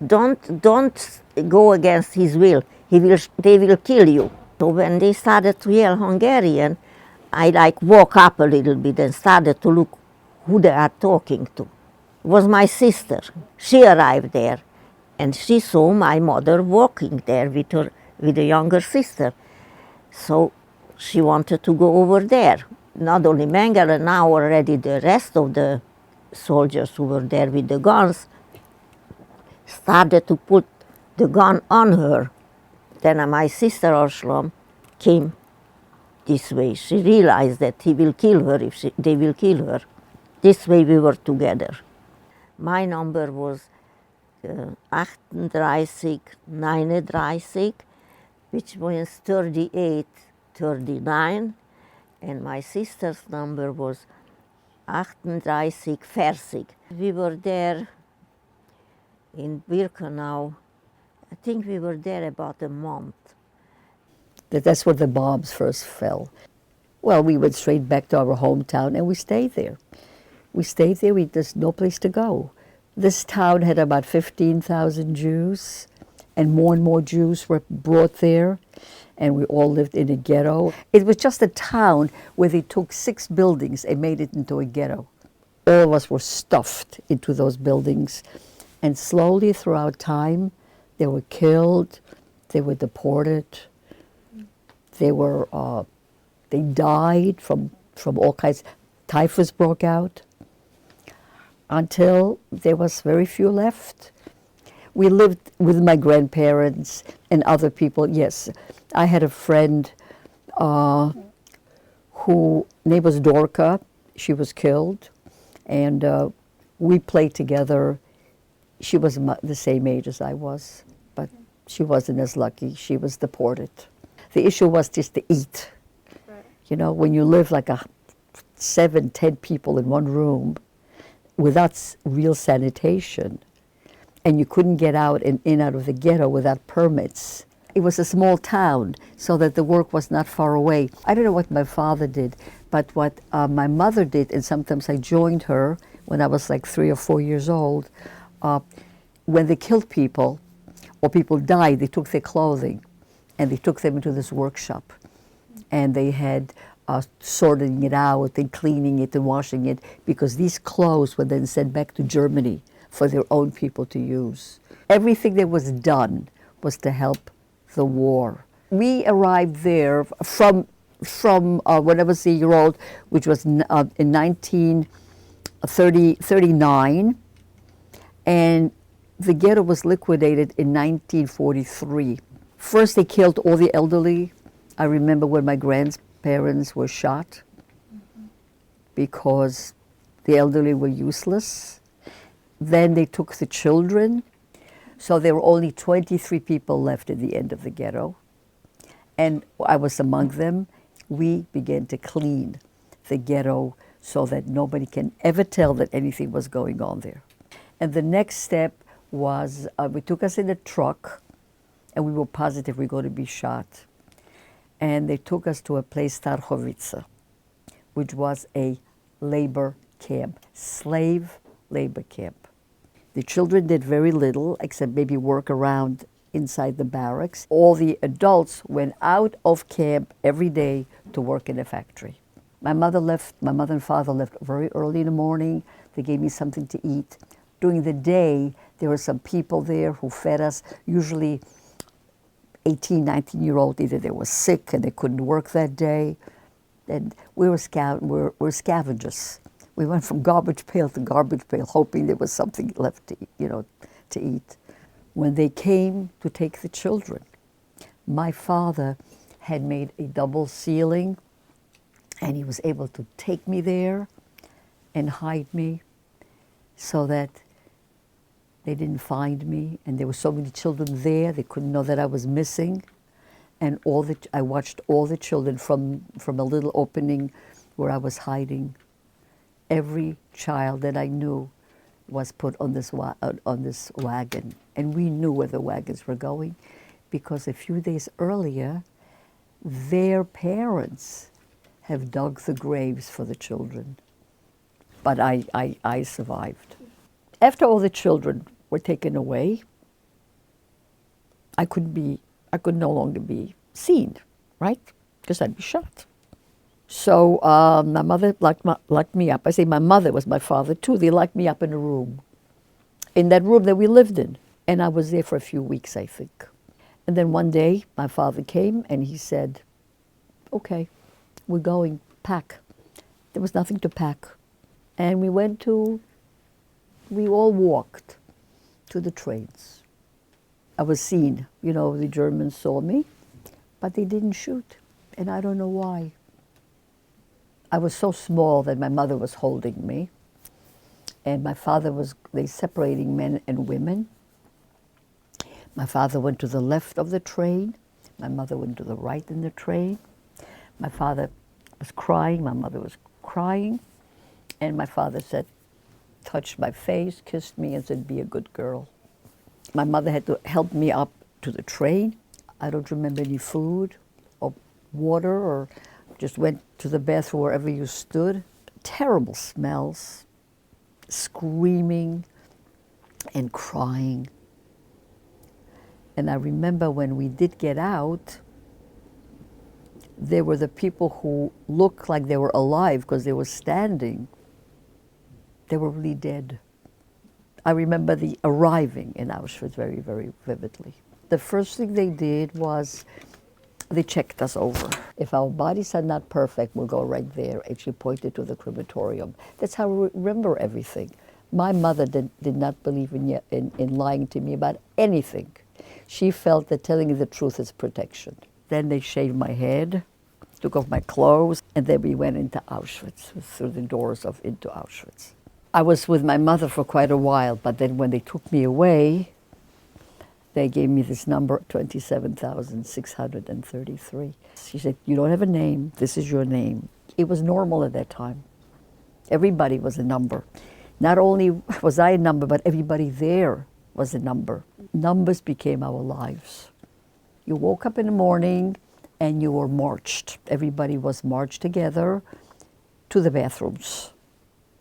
S5: don't go against his will, they will kill you." So when they started to yell Hungarian, I woke up a little bit and started to look who they are talking to. It was my sister. She arrived there and she saw my mother walking there with a younger sister. So she wanted to go over there. Not only Mengele, now already the rest of the soldiers who were there with the guns started to put the gun on her. Then my sister Orshlom came this way. She realized that he will kill her if they will kill her. This way we were together. My number was 38, 39, which means 38, 39, and my sister's number was 38, 40. We were there in Birkenau. I think we were there about a month.
S7: That's where the bombs first fell. Well, we went straight back to our hometown and we stayed there. There's no place to go. This town had about 15,000 Jews, and more Jews were brought there, and we all lived in a ghetto. It was just a town where they took 6 buildings and made it into a ghetto. All of us were stuffed into those buildings, and slowly throughout time, they were killed, they were deported, they died from all kinds. Typhus broke out until there was very few left. We lived with my grandparents and other people. Yes, I had a friend who name was Dorka. She was killed, and we played together. She was the same age as I was, but she wasn't as lucky. She was deported. The issue was just to eat. Right. You know, when you live like 7, 10 people in one room without real sanitation, and you couldn't get out and in out of the ghetto without permits. It was a small town, so that the work was not far away. I don't know what my father did, but what my mother did, and sometimes I joined her when I was like 3 or 4 years old, when they killed people or people died, they took their clothing and they took them into this workshop, and they had sorting it out and cleaning it and washing it, because these clothes were then sent back to Germany for their own people to use. Everything that was done was to help the war. We arrived there from when I was a year old, which was in 1939, and the ghetto was liquidated in 1943. First, they killed all the elderly. I remember when my grandparents were shot because the elderly were useless. Then they took the children. So there were only 23 people left at the end of the ghetto. And I was among them. We began to clean the ghetto so that nobody can ever tell that anything was going on there. And the next step was, we took us in a truck, and we were positive we were going to be shot. And they took us to a place, Tarchowice, which was a labor camp, slave labor camp. The children did very little, except maybe work around inside the barracks. All the adults went out of camp every day to work in a factory. My mother and father left very early in the morning. They gave me something to eat. During the day, there were some people there who fed us, usually 18, 19-year-old, either they were sick and they couldn't work that day. And we were scavengers. We went from garbage pail to garbage pail, hoping there was something left to eat, to eat. When they came to take the children, My father had made a double ceiling, and he was able to take me there and hide me so that they didn't find me. And there were so many children there, they couldn't know that I was missing. And I watched all the children from a little opening where I was hiding. Every child that I knew was put on this wagon. And we knew where the wagons were going because a few days earlier, their parents have dug the graves for the children. But I survived. After all the children were taken away, I could no longer be seen, right? Because I'd be shot. So my mother locked me up. I say my mother was my father too. They locked me up in a room, in that room that we lived in. And I was there for a few weeks, I think. And then one day, my father came and he said, okay, we're going, pack. There was nothing to pack. And we all walked to the trains. I was seen, the Germans saw me, but they didn't shoot. And I don't know why. I was so small that my mother was holding me. And my father they separating men and women. My father went to the left of the train. My mother went to the right in the train. My father was crying, my mother was crying. And my father touched my face, kissed me, and said, be a good girl. My mother had to help me up to the train. I don't remember any food or water, or just went to the bathroom wherever you stood. Terrible smells, screaming and crying. And I remember when we did get out, there were the people who looked like they were alive because they were standing. They were really dead. I remember the arriving in Auschwitz very, very vividly. The first thing they did was they checked us over. If our bodies are not perfect, we'll go right there. And she pointed to the crematorium. That's how we remember everything. My mother did not believe in lying to me about anything. She felt that telling you the truth is protection. Then they shaved my head, took off my clothes, and then we went into Auschwitz, through the doors into Auschwitz. I was with my mother for quite a while, but then when they took me away, they gave me this number, 27,633. She said, you don't have a name, this is your name. It was normal at that time. Everybody was a number. Not only was I a number, but everybody there was a number. Numbers became our lives. You woke up in the morning and you were marched. Everybody was marched together to the bathrooms.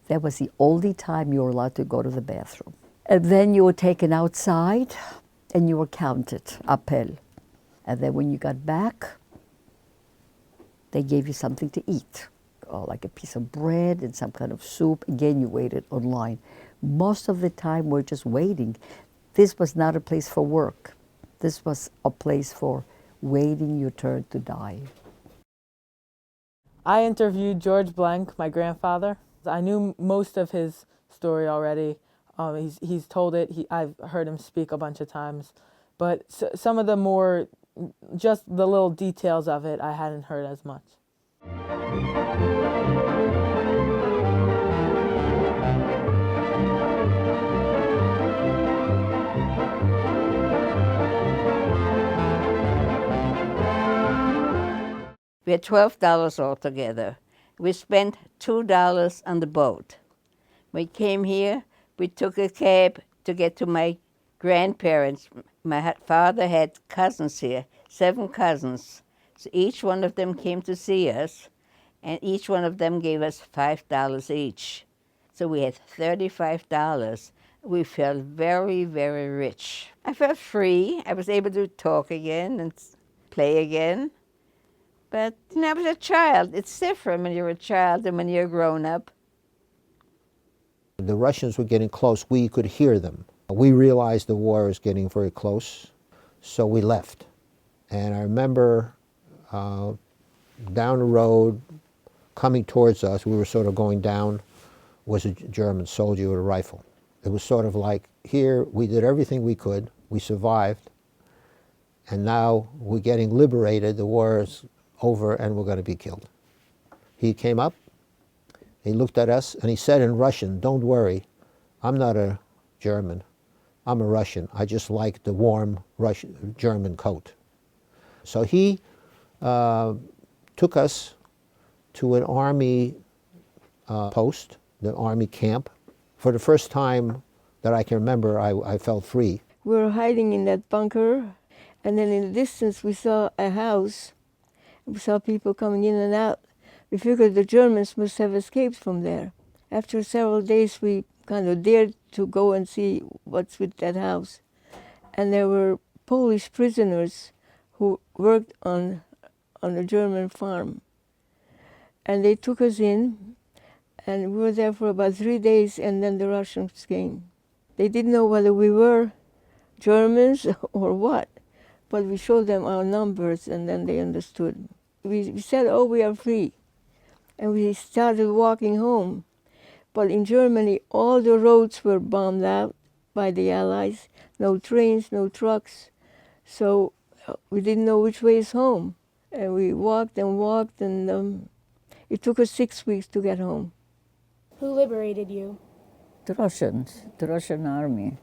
S7: That was the only time you were allowed to go to the bathroom. And then you were taken outside and you were counted, appel. And then when you got back, they gave you something to eat, like a piece of bread and some kind of soup. Again, you waited online. Most of the time, we're just waiting. This was not a place for work. This was a place for waiting your turn to die.
S8: I interviewed George Blank, my grandfather. I knew most of his story already. He's told it. I've heard him speak a bunch of times. But some of the more, just the little details of it, I hadn't heard as much.
S4: We had $12 altogether. We spent $2 on the boat. We came here, we took a cab to get to my grandparents. My father had cousins here, 7 cousins. So each one of them came to see us, and each one of them gave us $5 each. So we had $35. We felt very, very rich. I felt free. I was able to talk again and play again. But I was a child. It's different when you're a child than when you're grown up.
S1: The Russians were getting close. We could hear them. We realized the war was getting very close, so we left. And I remember down the road, coming towards us, we were sort of going down, was a German soldier with a rifle. It was sort of like, here, we did everything we could, we survived, and now we're getting liberated, the war is over, and we're going to be killed. He came up, he looked at us, and he said in Russian, "Don't worry, I'm not a German. I'm a Russian. I just like the warm Russian, German coat." So he took us to an army post, the army camp. For the first time that I can remember, I felt free.
S3: We were hiding in that bunker, and then in the distance we saw a house. We saw people coming in and out. We figured the Germans must have escaped from there. After several days, we kind of dared to go and see what's with that house. And there were Polish prisoners who worked on a German farm. And they took us in, and we were there for about 3 days, and then the Russians came. They didn't know whether we were Germans or what, but we showed them our numbers, and then they understood. We said, "Oh, we are free." And we started walking home. But in Germany, all the roads were bombed out by the Allies. No trains, no trucks. So we didn't know which way is home. And we walked, and it took us 6 weeks to get home.
S11: Who liberated you?
S16: The Russians, the Russian army.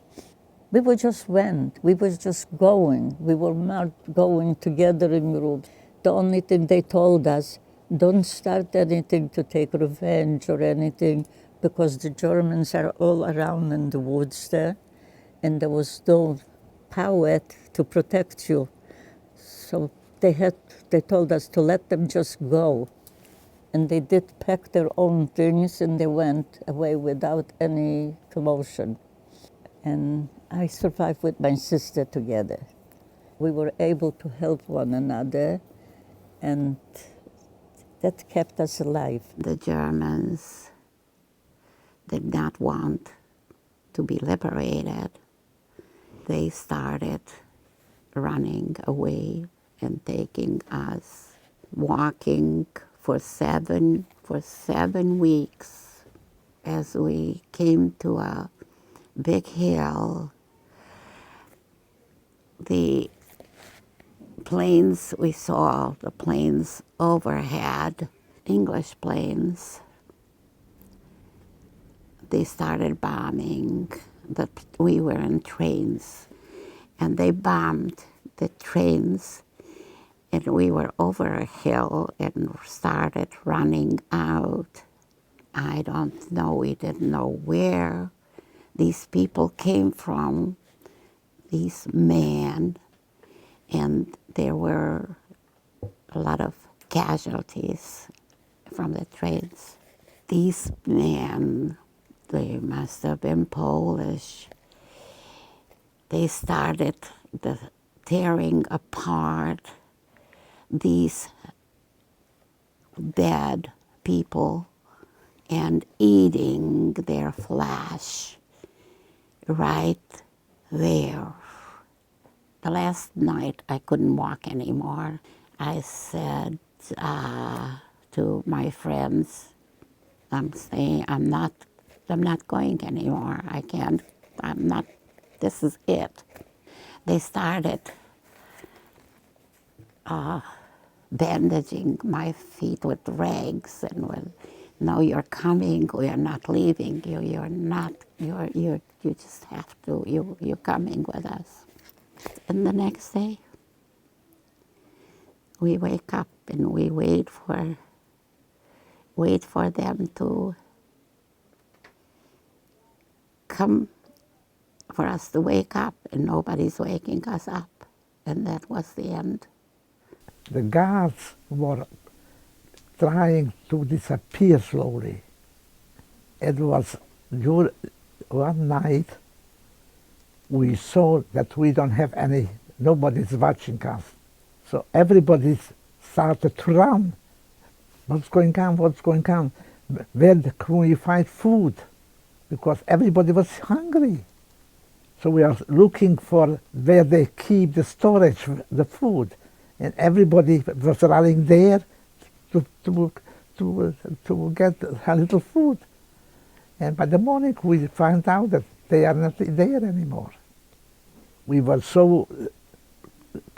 S16: We were just went. We were just going. We were not going together in groups. The only thing they told us, don't start anything to take revenge or anything, because the Germans are all around in the woods there, and there was no power to protect you. So they told us to let them just go. And they did pack their own things, and they went away without any commotion. And I survived with my sister together. We were able to help one another, and that kept us alive.
S2: The Germans did not want to be liberated. They started running away and taking us, walking for seven weeks. As we came to a big hill, the planes, we saw the planes overhead, English planes. They started bombing. We were in trains, and they bombed the trains, and we were over a hill and started running out. I don't know, we didn't know where these people came from, these men, and there were a lot of casualties from the trains. These men, they must have been Polish. They started tearing apart these dead people and eating their flesh right there. The last night I couldn't walk anymore. I said to my friends, I'm not going anymore. I can't, this is it. They started bandaging my feet with rags and with, "No, you're coming, we are not leaving you, you just have to, you're coming with us." And the next day, we wake up and we wait for them to come, for us to wake up, and nobody's waking us up. And that was the end.
S6: The guards were trying to disappear slowly. It was one night we saw that we don't have nobody's watching us. So everybody started to run. What's going on? What's going on? Where can we find food? Because everybody was hungry. So we are looking for where they keep the storage, the food. And everybody was running there to get a little food. And by the morning we found out that they are not there anymore. We were so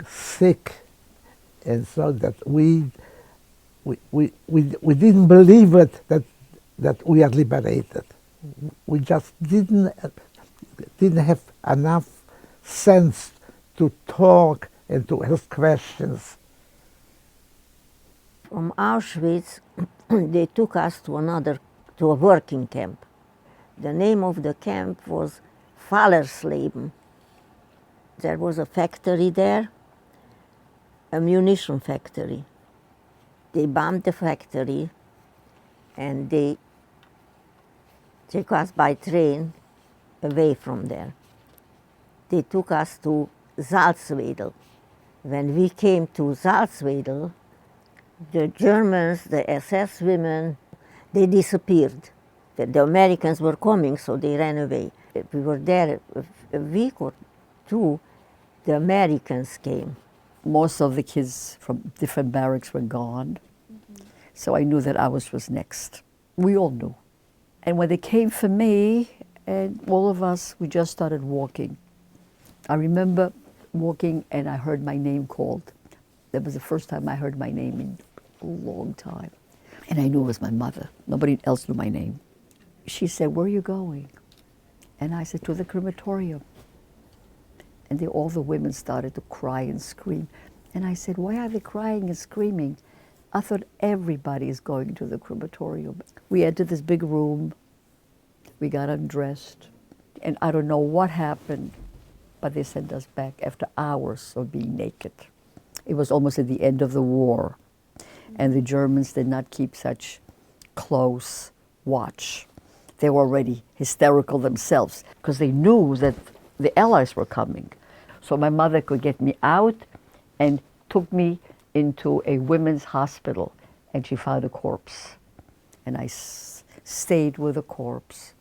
S6: sick, and so that we didn't believe it that we are liberated. We just didn't have enough sense to talk and to ask questions.
S5: From Auschwitz, they took us to a working camp. The name of the camp was Fallersleben. There was a factory there, a munition factory. They bombed the factory and they took us by train away from there. They took us to Salzwedel. When we came to Salzwedel, the Germans, the SS women, they disappeared. The Americans were coming, so they ran away. We were there a week or two, the Americans came.
S7: Most of the kids from different barracks were gone, so I knew that ours was next. We all knew. And when they came for me, and all of us, we just started walking. I remember walking and I heard my name called. That was the first time I heard my name in a long time. And I knew it was my mother. Nobody else knew my name. She said, "Where are you going?" And I said, "To the crematorium." And all the women started to cry and scream. And I said, "Why are they crying and screaming? I thought everybody is going to the crematorium." We entered this big room. We got undressed. And I don't know what happened, but they sent us back after hours of being naked. It was almost at the end of the war. And the Germans did not keep such close watch. They were already hysterical themselves because they knew that the Allies were coming. So my mother could get me out and took me into a women's hospital, and she found a corpse. And I stayed with the corpse.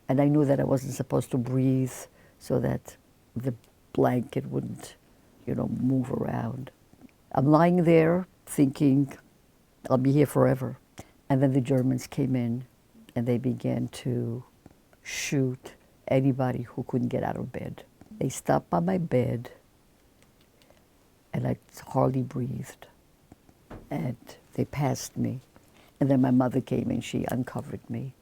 S7: And I knew that I wasn't supposed to breathe so that the blanket wouldn't, move around. I'm lying there thinking, I'll be here forever. And then the Germans came in and they began to shoot anybody who couldn't get out of bed. They stopped by my bed and I hardly breathed. And they passed me. And then my mother came and she uncovered me.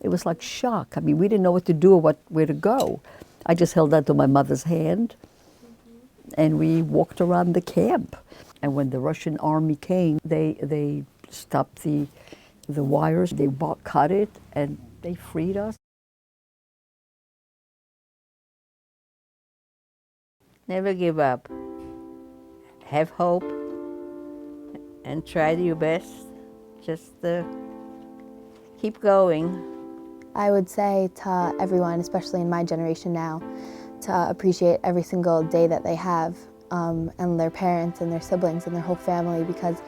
S7: It was like shock. I mean, we didn't know what to do or where to go. I just held on to my mother's hand and we walked around the camp. And when the Russian army came, they stopped the wires, they cut it, and they freed us.
S4: Never give up. Have hope and try your best. Just keep going.
S9: I would say to everyone, especially in my generation now, to appreciate every single day that they have, and their parents and their siblings and their whole family, because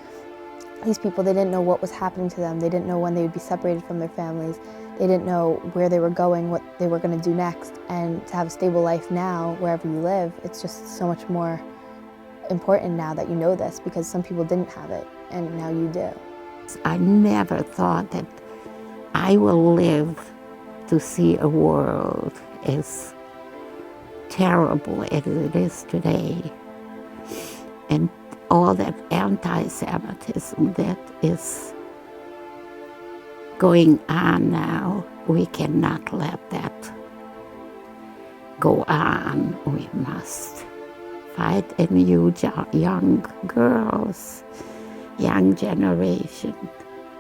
S9: these people, they didn't know what was happening to them. They didn't know when they would be separated from their families. They didn't know where they were going, what they were going to do next. And to have a stable life now, wherever you live, it's just so much more important now that you know this, because some people didn't have it, and now you do.
S2: I never thought that I will live to see a world as terrible as it is today. And all that anti-Semitism that is going on now, we cannot let that go on. We must fight, and you young girls, young generation,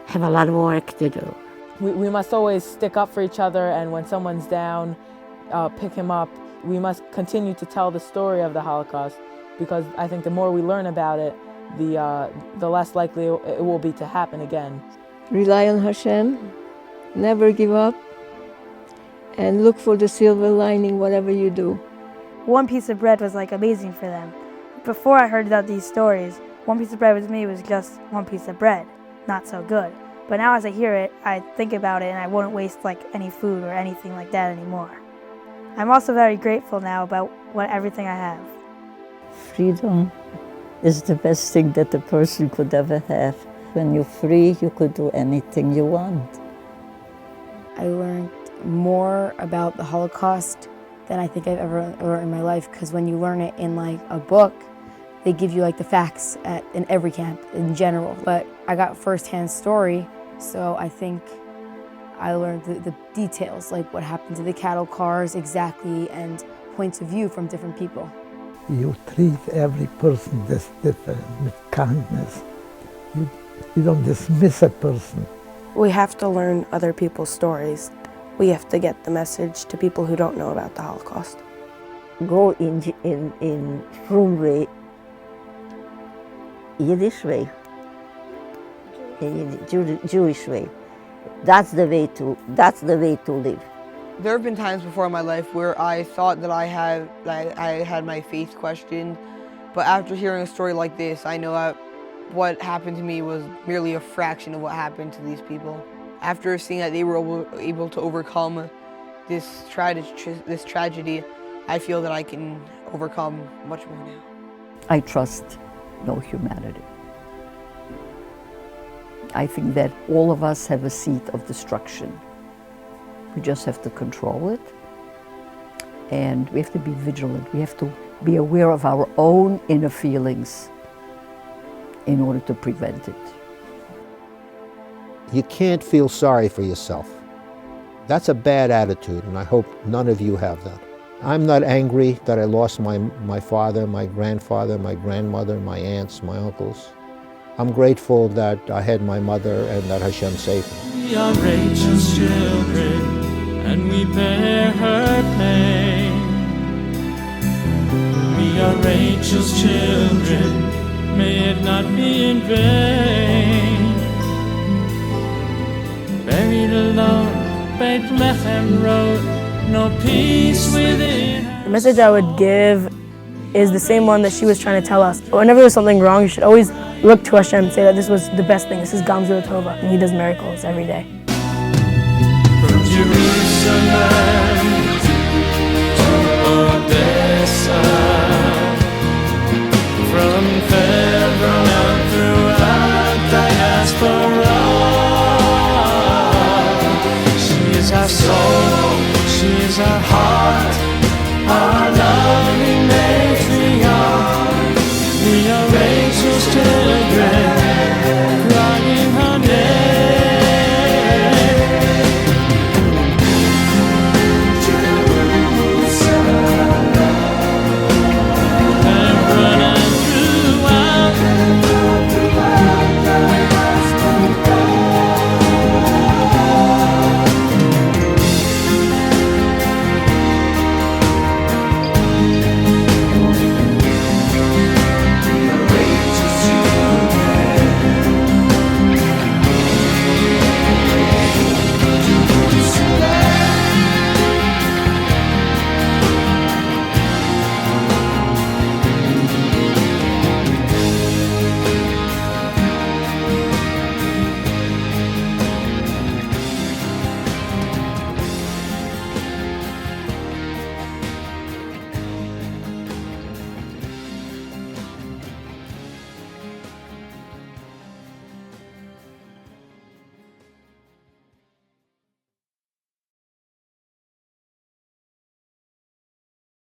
S2: have a lot of work to do.
S8: We must always stick up for each other, and when someone's down, pick him up. We must continue to tell the story of the Holocaust, because I think the more we learn about it, the less likely it will be to happen again.
S3: Rely on Hashem, never give up, and look for the silver lining whatever you do.
S22: One piece of bread was like amazing for them. Before I heard about these stories, one piece of bread with me was just one piece of bread, not so good. But now as I hear it, I think about it and I wouldn't waste any food or anything like that anymore. I'm also very grateful now about everything I have.
S16: Freedom is the best thing that a person could ever have. When you're free, you could do anything you want.
S11: I learned more about the Holocaust
S12: than I think I've ever learned in my life, because when you learn it in like a book, they give you like the facts in every camp in general. But I got first-hand story, so I think I learned the details, like what happened to the cattle cars exactly, and points of view from different people.
S6: You treat every person that's different with kindness. You don't dismiss a person.
S13: We have to learn other people's stories. We have to get the message to people who don't know about the Holocaust.
S5: Go in frum way, Yiddish way, in Jewish way. That's the way to live.
S18: There have been times before in my life where I thought that I had my faith questioned, but after hearing a story like this, I know that what happened to me was merely a fraction of what happened to these people. After seeing that they were able to overcome this tragedy, I feel that I can overcome much more now.
S7: I trust no humanity. I think that all of us have a seed of destruction. We just have to control it, and we have to be vigilant. We have to be aware of our own inner feelings in order to prevent it.
S1: You can't feel sorry for yourself. That's a bad attitude, and I hope none of you have that. I'm not angry that I lost my father, my grandfather, my grandmother, my aunts, my uncles. I'm grateful that I had my mother and that Hashem saved me.
S23: We are Rachel's children, and we bear her pain. We are Rachel's children, may it not be in vain. Buried alone, Bethlehem Road, no peace within her.
S22: The message I would give is the same one that she was trying to tell us. Whenever there's something wrong, you should always look to Hashem and say that this was the best thing. This is Gamzu Tova, and He does miracles every day.